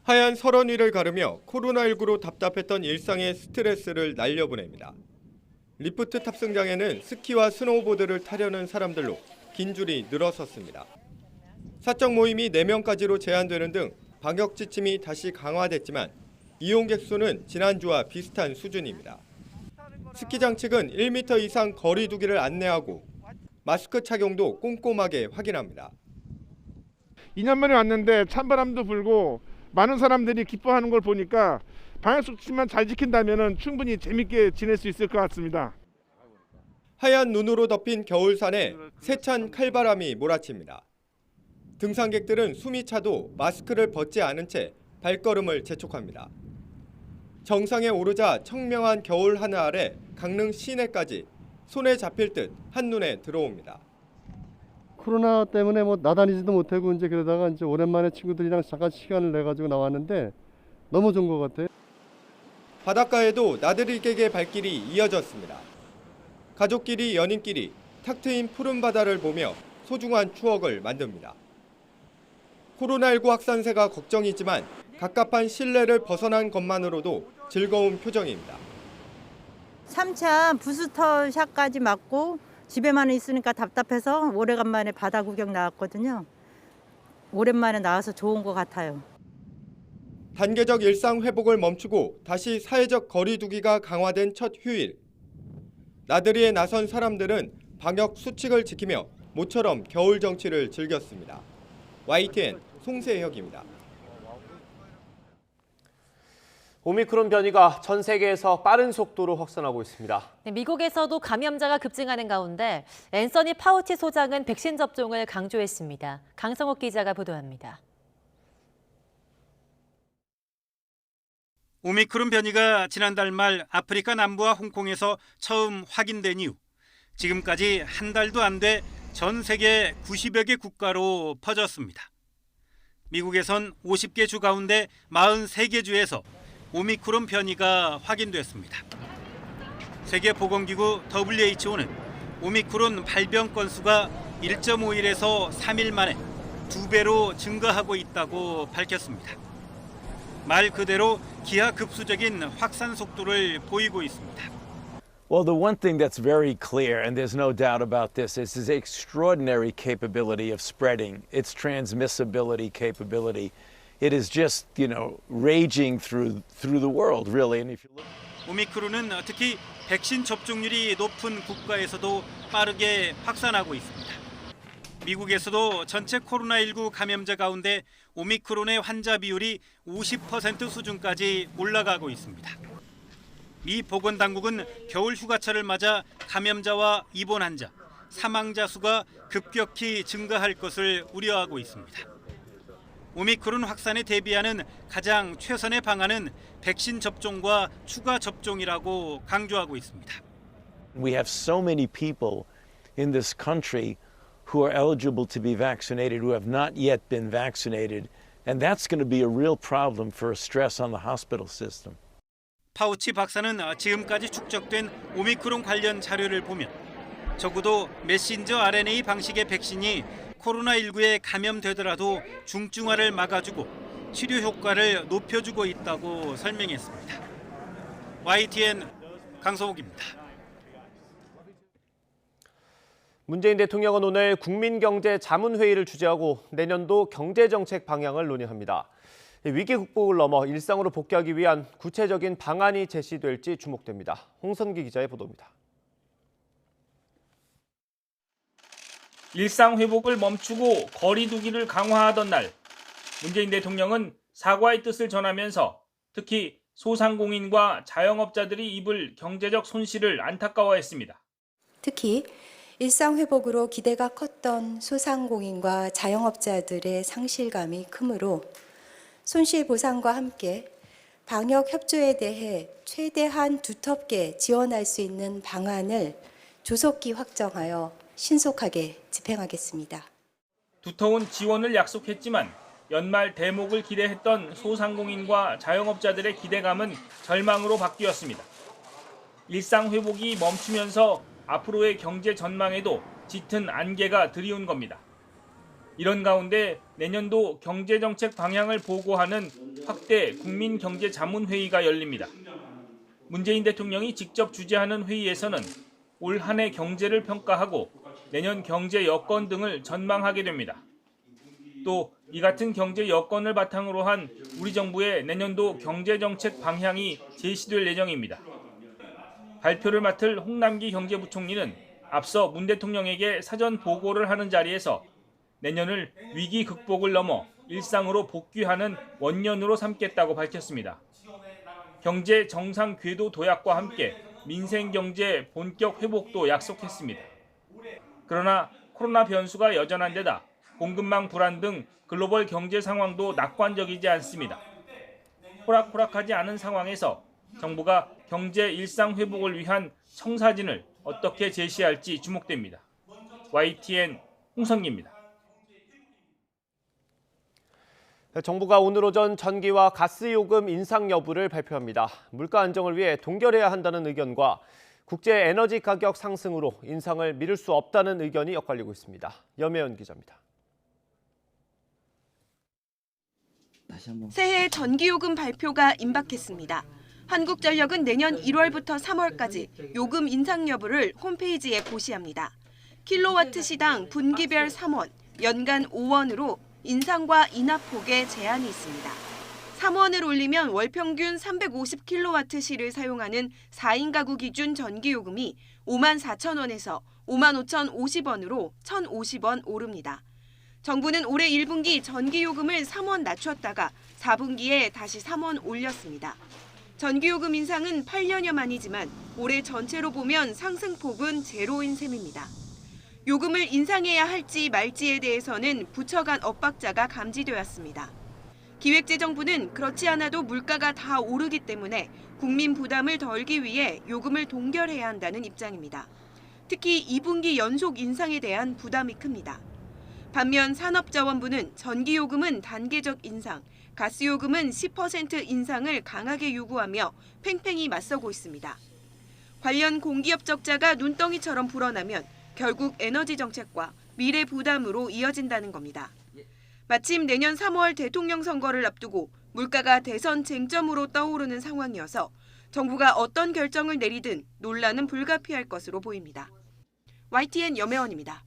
Speaker 5: 하얀 설원 위를 가르며 코로나19로 답답했던 일상의 스트레스를 날려보냅니다. 리프트 탑승장에는 스키와 스노우보드를 타려는 사람들로 긴 줄이 늘어섰습니다. 사적 모임이 4명까지로 제한되는 등 방역 지침이 다시 강화됐지만 이용객 수는 지난주와 비슷한 수준입니다. 스키장 측은 1m 이상 거리 두기를 안내하고 마스크 착용도 꼼꼼하게 확인합니다.
Speaker 3: 2년 만에 왔는데 찬바람도 불고 많은 사람들이 기뻐하는 걸 보니까 방역 수칙만 잘 지킨다면 충분히 재밌게 지낼 수 있을 것 같습니다.
Speaker 5: 하얀 눈으로 덮인 겨울산에 세찬 칼바람이 몰아칩니다. 등산객들은 숨이 차도 마스크를 벗지 않은 채 발걸음을 재촉합니다. 정상에 오르자 청명한 겨울 하늘 아래 강릉 시내까지 손에 잡힐 듯 한눈에 들어옵니다.
Speaker 7: 코로나 때문에 나다니지도 못하고 이제 그러다가 이제 오랜만에 친구들이랑 잠깐 시간을 내 가지고 나왔는데 너무 좋은 것 같아요.
Speaker 5: 바닷가에도 나들이객의 발길이 이어졌습니다. 가족끼리 연인끼리 탁 트인 푸른 바다를 보며 소중한 추억을 만듭니다. 코로나19 확산세가 걱정이지만 갑갑한 실내를 벗어난 것만으로도 즐거운 표정입니다.
Speaker 8: 3차 부스터샷까지 맞고 집에만 있으니까 답답해서 오래간만에 바다 구경 나왔거든요. 오랜만에 나와서 좋은 것 같아요.
Speaker 5: 단계적 일상 회복을 멈추고 다시 사회적 거리 두기가 강화된 첫 휴일. 나들이에 나선 사람들은 방역 수칙을 지키며 모처럼 겨울 정취를 즐겼습니다. YTN 송세혁입니다.
Speaker 1: 오미크론 변이가 전 세계에서 빠른 속도로 확산하고 있습니다.
Speaker 2: 미국에서도 감염자가 급증하는 가운데 앤서니 파우치 소장은 백신 접종을 강조했습니다. 강성욱 기자가 보도합니다.
Speaker 9: 오미크론 변이가 지난달 말 아프리카 남부와 홍콩에서 처음 확인된 이후 지금까지 한 달도 안 돼 전 세계 90여 개 국가로 퍼졌습니다. 미국에선 50개 주 가운데 43개 주에서 오미크론 변이가 확인됐습니다. 세계보건기구 WHO는 오미크론 발병 건수가 1.5일에서 3일 만에 2배로 증가하고 있다고 밝혔습니다. 말 그대로 기하급수적인 확산 속도를 보이고 있습니다.
Speaker 21: Well, the one thing that's very clear, and there's no doubt about this, is its extraordinary capability of spreading, its transmissibility capability. It is just, raging through the world, really. And if you look...
Speaker 9: 오미크론은 특히 백신 접종률이 높은 국가에서도 빠르게 확산하고 있습니다. 미국에서도 전체 코로나19 감염자 가운데 오미크론의 환자 비율이 50% 수준까지 올라가고 있습니다. 미 보건당국은 겨울 휴가철을 맞아 감염자와 입원 환자, 사망자 수가 급격히 증가할 것을 우려하고 있습니다. 오미크론 확산에 대비하는 가장 최선의 방안은 백신 접종과 추가 접종이라고 강조하고 있습니다.
Speaker 21: We have so many people in this country who are eligible to be vaccinated who have not yet been vaccinated, and that's going to be a real problem for stress on the hospital system.
Speaker 9: 파우치 박사는 지금까지 축적된 오미크론 관련 자료를 보면 적어도 메신저 RNA 방식의 백신이 코로나19에 감염되더라도 중증화를 막아주고 치료 효과를 높여주고 있다고 설명했습니다. YTN 강성욱입니다.
Speaker 1: 문재인 대통령은 오늘 국민경제자문회의를 주재하고 내년도 경제정책 방향을 논의합니다. 위기 극복을 넘어 일상으로 복귀하기 위한 구체적인 방안이 제시될지 주목됩니다. 홍선기 기자의 보도입니다.
Speaker 22: 일상 회복을 멈추고 거리 두기를 강화하던 날, 문재인 대통령은 사과의 뜻을 전하면서 특히 소상공인과 자영업자들이 입을 경제적 손실을 안타까워했습니다.
Speaker 23: 특히 일상 회복으로 기대가 컸던 소상공인과 자영업자들의 상실감이 크므로 손실 보상과 함께 방역 협조에 대해 최대한 두텁게 지원할 수 있는 방안을 조속히 확정하여 신속하게 집행하겠습니다.
Speaker 22: 두터운 지원을 약속했지만 연말 대목을 기대했던 소상공인과 자영업자들의 기대감은 절망으로 바뀌었습니다. 일상 회복이 멈추면서 앞으로의 경제 전망에도 짙은 안개가 드리운 겁니다. 이런 가운데 내년도 경제정책 방향을 보고하는 확대 국민경제자문회의가 열립니다. 문재인 대통령이 직접 주재하는 회의에서는 올 한 해 경제를 평가하고 내년 경제 여건 등을 전망하게 됩니다. 또 이 같은 경제 여건을 바탕으로 한 우리 정부의 내년도 경제정책 방향이 제시될 예정입니다. 발표를 맡을 홍남기 경제부총리는 앞서 문 대통령에게 사전 보고를 하는 자리에서 내년을 위기 극복을 넘어 일상으로 복귀하는 원년으로 삼겠다고 밝혔습니다. 경제 정상 궤도 도약과 함께 민생 경제 본격 회복도 약속했습니다. 그러나 코로나 변수가 여전한 데다 공급망 불안 등 글로벌 경제 상황도 낙관적이지 않습니다. 호락호락하지 않은 상황에서 정부가 경제 일상 회복을 위한 청사진을 어떻게 제시할지 주목됩니다. YTN 홍성기입니다.
Speaker 1: 정부가 오늘 오전 전기와 가스 요금 인상 여부를 발표합니다. 물가 안정을 위해 동결해야 한다는 의견과 국제 에너지 가격 상승으로 인상을 미룰 수 없다는 의견이 엇갈리고 있습니다. 염혜연 기자입니다.
Speaker 6: 새해 전기요금 발표가 임박했습니다. 한국전력은 내년 1월부터 3월까지 요금 인상 여부를 홈페이지에 고시합니다. 킬로와트 시당 분기별 3원, 연간 5원으로 인상과 인하폭에 제한이 있습니다. 3원을 올리면 월 평균 350킬로와트시를 사용하는 4인 가구 기준 전기요금이 54,000원에서 55,050원으로 1,050원 오릅니다. 정부는 올해 1분기 전기요금을 3원 낮췄다가 4분기에 다시 3원 올렸습니다. 전기요금 인상은 8년여 만이지만 올해 전체로 보면 상승폭은 제로인 셈입니다. 요금을 인상해야 할지 말지에 대해서는 부처 간 엇박자가 감지되었습니다. 기획재정부는 그렇지 않아도 물가가 다 오르기 때문에 국민 부담을 덜기 위해 요금을 동결해야 한다는 입장입니다. 특히 2분기 연속 인상에 대한 부담이 큽니다. 반면 산업자원부는 전기요금은 단계적 인상, 가스요금은 10% 인상을 강하게 요구하며 팽팽히 맞서고 있습니다. 관련 공기업 적자가 눈덩이처럼 불어나면 결국 에너지 정책과 미래 부담으로 이어진다는 겁니다. 마침 내년 3월 대통령 선거를 앞두고 물가가 대선 쟁점으로 떠오르는 상황이어서 정부가 어떤 결정을 내리든 논란은 불가피할 것으로 보입니다. YTN 염혜원입니다.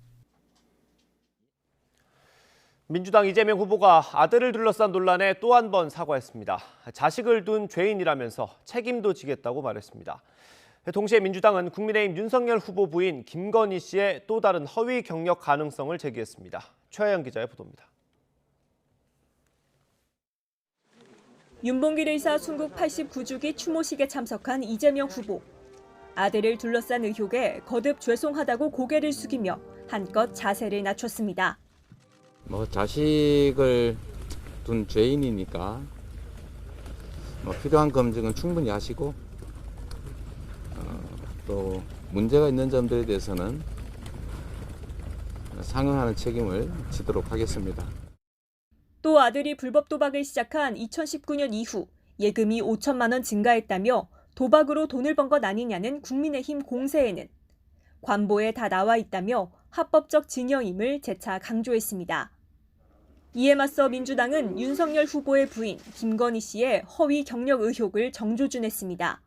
Speaker 1: 민주당 이재명 후보가 아들을 둘러싼 논란에 또 한 번 사과했습니다. 자식을 둔 죄인이라면서 책임도 지겠다고 말했습니다. 동시에 민주당은 국민의힘 윤석열 후보 부인 김건희 씨의 또 다른 허위 경력 가능성을 제기했습니다. 최하영 기자의 보도입니다.
Speaker 10: 윤봉길 의사 순국 89주기 추모식에 참석한 이재명 후보. 아들을 둘러싼 의혹에 거듭 죄송하다고 고개를 숙이며 한껏 자세를 낮췄습니다.
Speaker 11: 자식을 둔 죄인이니까 필요한 검증은 충분히 하시고 또 문제가 있는 점들에 대해서는 상응하는 책임을 지도록 하겠습니다.
Speaker 10: 또 아들이 불법 도박을 시작한 2019년 이후 예금이 5천만 원 증가했다며 도박으로 돈을 번 것 아니냐는 국민의힘 공세에는 관보에 다 나와 있다며 합법적 증여임을 재차 강조했습니다. 이에 맞서 민주당은 윤석열 후보의 부인 김건희 씨의 허위 경력 의혹을 정조준했습니다.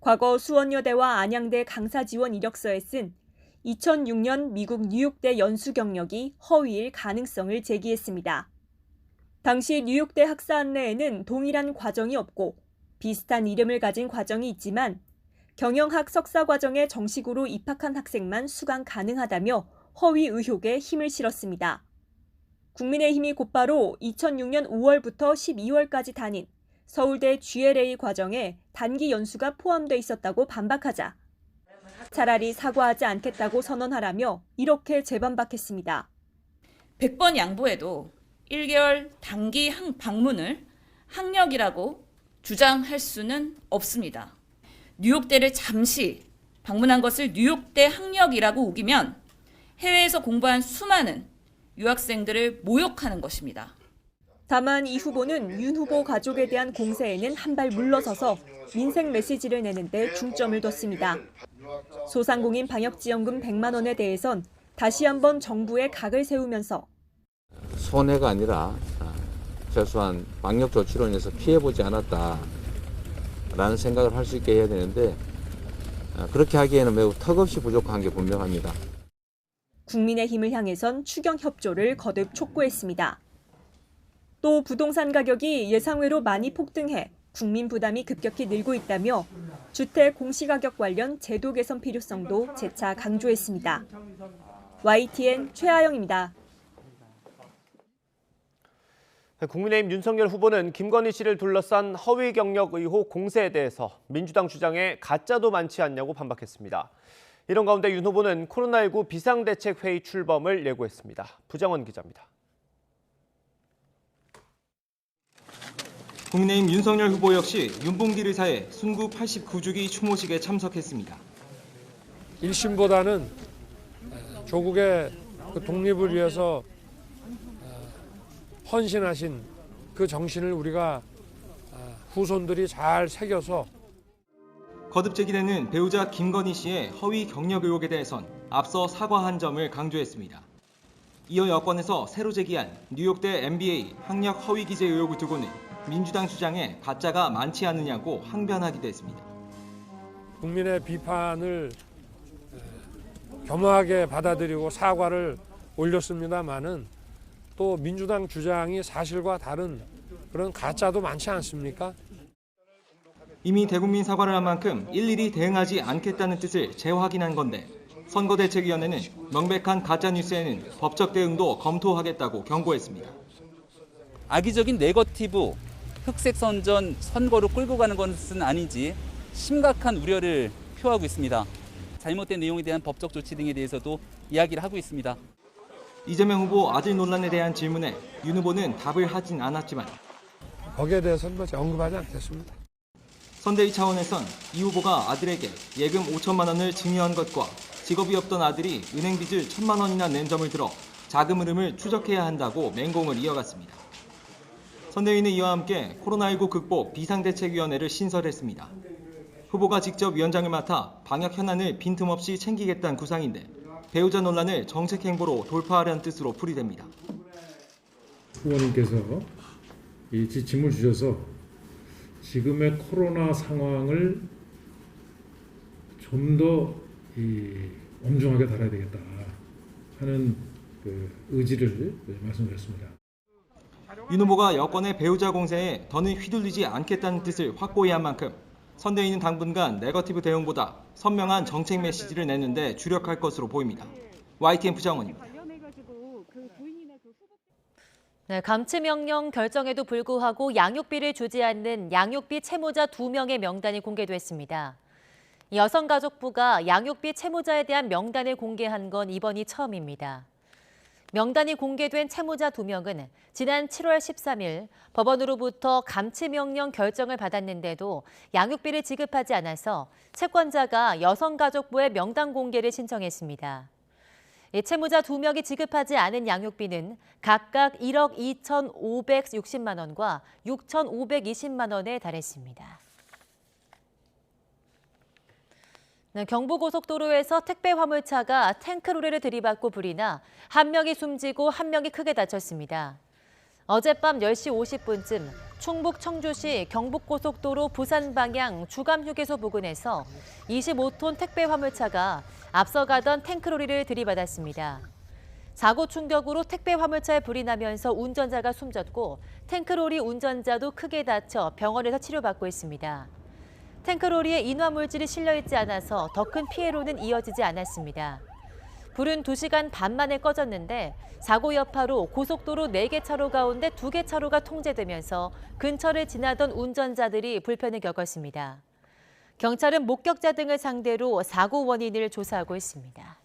Speaker 10: 과거 수원여대와 안양대 강사 지원 이력서에 쓴 2006년 미국 뉴욕대 연수 경력이 허위일 가능성을 제기했습니다. 당시 뉴욕대 학사 안내에는 동일한 과정이 없고 비슷한 이름을 가진 과정이 있지만 경영학 석사 과정에 정식으로 입학한 학생만 수강 가능하다며 허위 의혹에 힘을 실었습니다. 국민의힘이 곧바로 2006년 5월부터 12월까지 다닌 서울대 GLA 과정에 단기 연수가 포함돼 있었다고 반박하자 차라리 사과하지 않겠다고 선언하라며 이렇게 재반박했습니다.
Speaker 12: 100번 양보해도 1개월 단기 방문을 학력이라고 주장할 수는 없습니다. 뉴욕대를 잠시 방문한 것을 뉴욕대 학력이라고 우기면 해외에서 공부한 수많은 유학생들을 모욕하는 것입니다.
Speaker 10: 다만 이 후보는 윤 후보 가족에 대한 공세에는 한 발 물러서서 민생 메시지를 내는 데 중점을 뒀습니다. 소상공인 방역지원금 100만 원에 대해선 다시 한번 정부의 각을 세우면서
Speaker 11: 손해가 아니라 최소한 방역 조치론에서 피해보지 않았다라는 생각을 할 수 있게 해야 되는데 그렇게 하기에는 매우 턱없이 부족한 게 분명합니다.
Speaker 10: 국민의힘을 향해선 추경 협조를 거듭 촉구했습니다. 또 부동산 가격이 예상외로 많이 폭등해 국민 부담이 급격히 늘고 있다며 주택 공시가격 관련 제도 개선 필요성도 재차 강조했습니다. YTN 최하영입니다.
Speaker 1: 국민의힘 윤석열 후보는 김건희 씨를 둘러싼 허위 경력 의혹 공세에 대해서 민주당 주장에 가짜도 많지 않냐고 반박했습니다. 이런 가운데 윤 후보는 코로나19 비상대책회의 출범을 예고했습니다. 부정원 기자입니다.
Speaker 4: 국민의힘 윤석열 후보 역시 윤봉길 의사의 순구 89주기 추모식에 참석했습니다.
Speaker 26: 1심보다는 조국의 독립을 위해서 헌신하신 그 정신을 우리가 후손들이 잘 새겨서
Speaker 4: 거듭 제기되는 배우자 김건희 씨의 허위 경력 의혹에 대해선 앞서 사과한 점을 강조했습니다. 이어 여권에서 새로 제기한 뉴욕대 MBA 학력 허위 기재 의혹을 두고는 민주당 주장에 가짜가 많지 않느냐고 항변하기도 했습니다.
Speaker 26: 국민의 비판을 겸허하게 받아들이고 사과를 올렸습니다마는 또 민주당 주장이 사실과 다른 그런 가짜도 많지 않습니까?
Speaker 4: 이미 대국민 사과를 한 만큼 일일이 대응하지 않겠다는 뜻을 재확인한 건데 선거대책위원회는 명백한 가짜뉴스에는 법적 대응도 검토하겠다고 경고했습니다.
Speaker 13: 악의적인 네거티브, 흑색 선전, 선거로 끌고 가는 것은 아닌지 심각한 우려를 표하고 있습니다. 잘못된 내용에 대한 법적 조치 등에 대해서도 이야기를 하고 있습니다.
Speaker 4: 이재명 후보 아들 논란에 대한 질문에 윤 후보는 답을 하진 않았지만
Speaker 26: 거기에 대해서는 언급하지 않겠습니다.
Speaker 4: 선대위 차원에선 이 후보가 아들에게 예금 5천만 원을 증여한 것과 직업이 없던 아들이 은행 빚을 1,000만 원이나 낸 점을 들어 자금 흐름을 추적해야 한다고 맹공을 이어갔습니다. 선대위는 이와 함께 코로나19 극복 비상대책위원회를 신설했습니다. 후보가 직접 위원장을 맡아 방역 현안을 빈틈없이 챙기겠다는 구상인데 배우자 논란을 정책 행보로 돌파하려는 뜻으로 풀이됩니다.
Speaker 14: 후보님께서 이 지침을 주셔서 지금의 코로나 상황을 좀 더 엄중하게 다뤄야 되겠다 하는 그 의지를 말씀드렸습니다.
Speaker 4: 윤 후보가 여권의 배우자 공세에 더는 휘둘리지 않겠다는 뜻을 확고히 한 만큼 선대위는 당분간 네거티브 대응보다 선명한 정책 메시지를 내는 데 주력할 것으로 보입니다. YTN 부정원입니다.
Speaker 2: 네, 감치 명령 결정에도 불구하고 양육비를 주지 않는 양육비 채무자 2명의 명단이 공개됐습니다. 여성가족부가 양육비 채무자에 대한 명단을 공개한 건 이번이 처음입니다. 명단이 공개된 채무자 2명은 지난 7월 13일 법원으로부터 감치명령 결정을 받았는데도 양육비를 지급하지 않아서 채권자가 여성가족부에 명단 공개를 신청했습니다. 이 채무자 2명이 지급하지 않은 양육비는 각각 1억 2,560만 원과 6,520만 원에 달했습니다. 경부고속도로에서 택배 화물차가 탱크로리를 들이받고 불이 나 한 명이 숨지고 한 명이 크게 다쳤습니다. 어젯밤 10시 50분쯤 충북 청주시 경북고속도로 부산 방향 주감휴게소 부근에서 25톤 택배 화물차가 앞서가던 탱크로리를 들이받았습니다. 사고 충격으로 택배 화물차에 불이 나면서 운전자가 숨졌고 탱크로리 운전자도 크게 다쳐 병원에서 치료받고 있습니다. 탱크로리에 인화물질이 실려있지 않아서 더 큰 피해로는 이어지지 않았습니다. 불은 2시간 반 만에 꺼졌는데 사고 여파로 고속도로 4개 차로 가운데 2개 차로가 통제되면서 근처를 지나던 운전자들이 불편을 겪었습니다. 경찰은 목격자 등을 상대로 사고 원인을 조사하고 있습니다.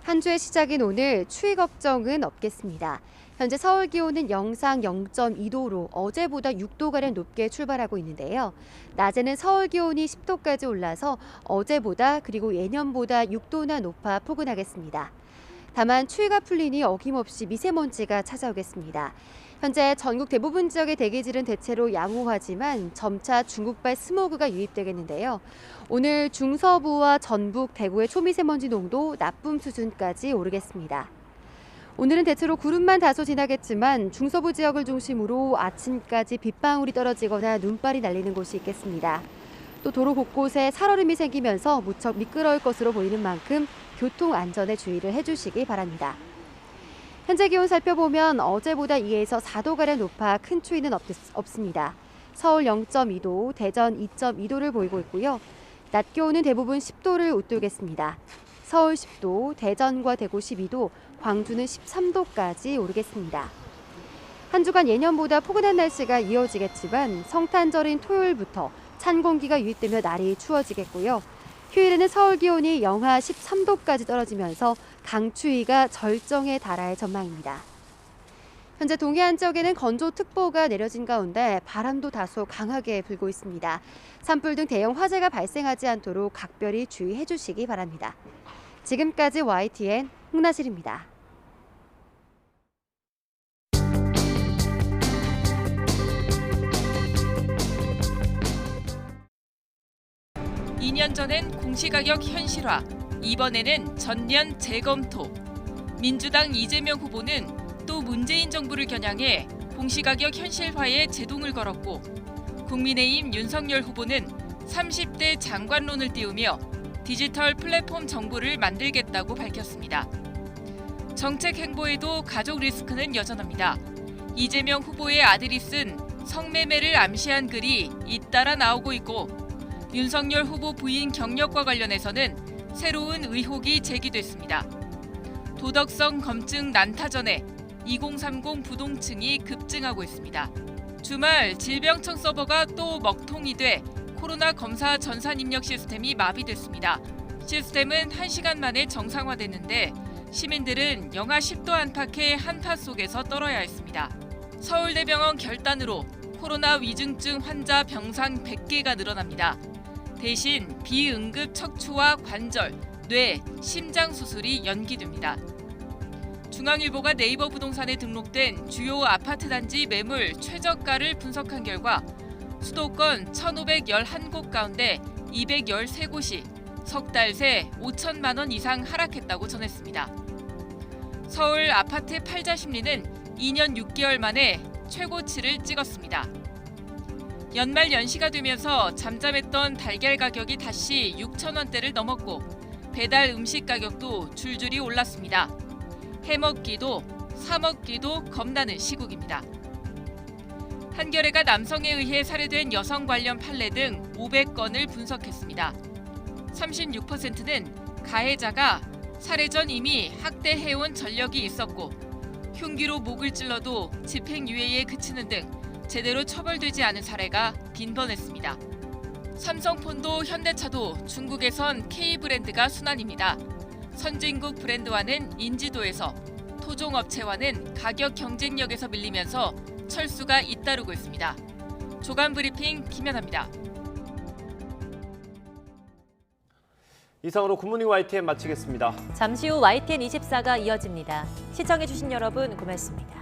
Speaker 15: 한 주의 시작인 오늘 추위 걱정은 없겠습니다. 현재 서울 기온은 영상 0.2도로 어제보다 6도가량 높게 출발하고 있는데요. 낮에는 서울 기온이 10도까지 올라서 어제보다 그리고 예년보다 6도나 높아 포근하겠습니다. 다만 추위가 풀리니 어김없이 미세먼지가 찾아오겠습니다. 현재 전국 대부분 지역의 대기질은 대체로 양호하지만 점차 중국발 스모그가 유입되겠는데요. 오늘 중서부와 전북, 대구의 초미세먼지 농도 나쁨 수준까지 오르겠습니다. 오늘은 대체로 구름만 다소 지나겠지만 중서부 지역을 중심으로 아침까지 빗방울이 떨어지거나 눈발이 날리는 곳이 있겠습니다. 또 도로 곳곳에 살얼음이 생기면서 무척 미끄러울 것으로 보이는 만큼 교통 안전에 주의를 해주시기 바랍니다. 현재 기온 살펴보면 어제보다 2에서 4도가량 높아 큰 추위는 없습니다. 서울 0.2도, 대전 2.2도를 보이고 있고요. 낮 기온은 대부분 10도를 웃돌겠습니다. 서울 10도, 대전과 대구 12도, 광주는 13도까지 오르겠습니다. 한 주간 예년보다 포근한 날씨가 이어지겠지만 성탄절인 토요일부터 찬 공기가 유입되며 날이 추워지겠고요. 휴일에는 서울 기온이 영하 13도까지 떨어지면서 강추위가 절정에 달할 전망입니다. 현재 동해안 지역에는 건조특보가 내려진 가운데 바람도 다소 강하게 불고 있습니다. 산불 등 대형 화재가 발생하지 않도록 각별히 주의해 주시기 바랍니다. 지금까지 YTN 홍나실입니다.
Speaker 16: 2년 전엔 공시가격 현실화, 이번에는 전면 재검토. 민주당 이재명 후보는 또 문재인 정부를 겨냥해 공시가격 현실화에 제동을 걸었고, 국민의힘 윤석열 후보는 30대 장관론을 띄우며 디지털 플랫폼 정부를 만들겠다고 밝혔습니다. 정책 행보에도 가족 리스크는 여전합니다. 이재명 후보의 아들이 쓴 성매매를 암시한 글이 잇따라 나오고 있고, 윤석열 후보 부인 경력과 관련해서는 새로운 의혹이 제기됐습니다. 도덕성 검증 난타전에 2030 부동층이 급증하고 있습니다. 주말 질병청 서버가 또 먹통이 돼 코로나 검사 전산 입력 시스템이 마비됐습니다. 시스템은 1시간 만에 정상화됐는데 시민들은 영하 10도 안팎의 한파 속에서 떨어야 했습니다. 서울대병원 결단으로 코로나 위중증 환자 병상 100개가 늘어납니다. 대신 비응급 척추와 관절, 뇌, 심장 수술이 연기됩니다. 중앙일보가 네이버 부동산에 등록된 주요 아파트 단지 매물 최저가를 분석한 결과 수도권 1,511곳 가운데 213곳이 석 달 새 5천만 원 이상 하락했다고 전했습니다. 서울 아파트 팔자 심리는 2년 6개월 만에 최고치를 찍었습니다. 연말 연시가 되면서 잠잠했던 달걀 가격이 다시 6,000원대를 넘었고 배달 음식 가격도 줄줄이 올랐습니다. 해먹기도 사먹기도 겁나는 시국입니다. 한겨레가 남성에 의해 살해된 여성 관련 판례 등 500건을 분석했습니다. 36%는 가해자가 살해 전 이미 학대해온 전력이 있었고 흉기로 목을 찔러도 집행유예에 그치는 등 제대로 처벌되지 않은 사례가 빈번했습니다. 삼성폰도 현대차도 중국에선 K브랜드가 순환입니다. 선진국 브랜드와는 인지도에서, 토종업체와는 가격 경쟁력에서 밀리면서 철수가 잇따르고 있습니다. 조간 브리핑 김연아입니다.
Speaker 1: 이상으로 굿모닝 YTN 마치겠습니다.
Speaker 2: 잠시 후 YTN 24가 이어집니다. 시청해주신 여러분 고맙습니다.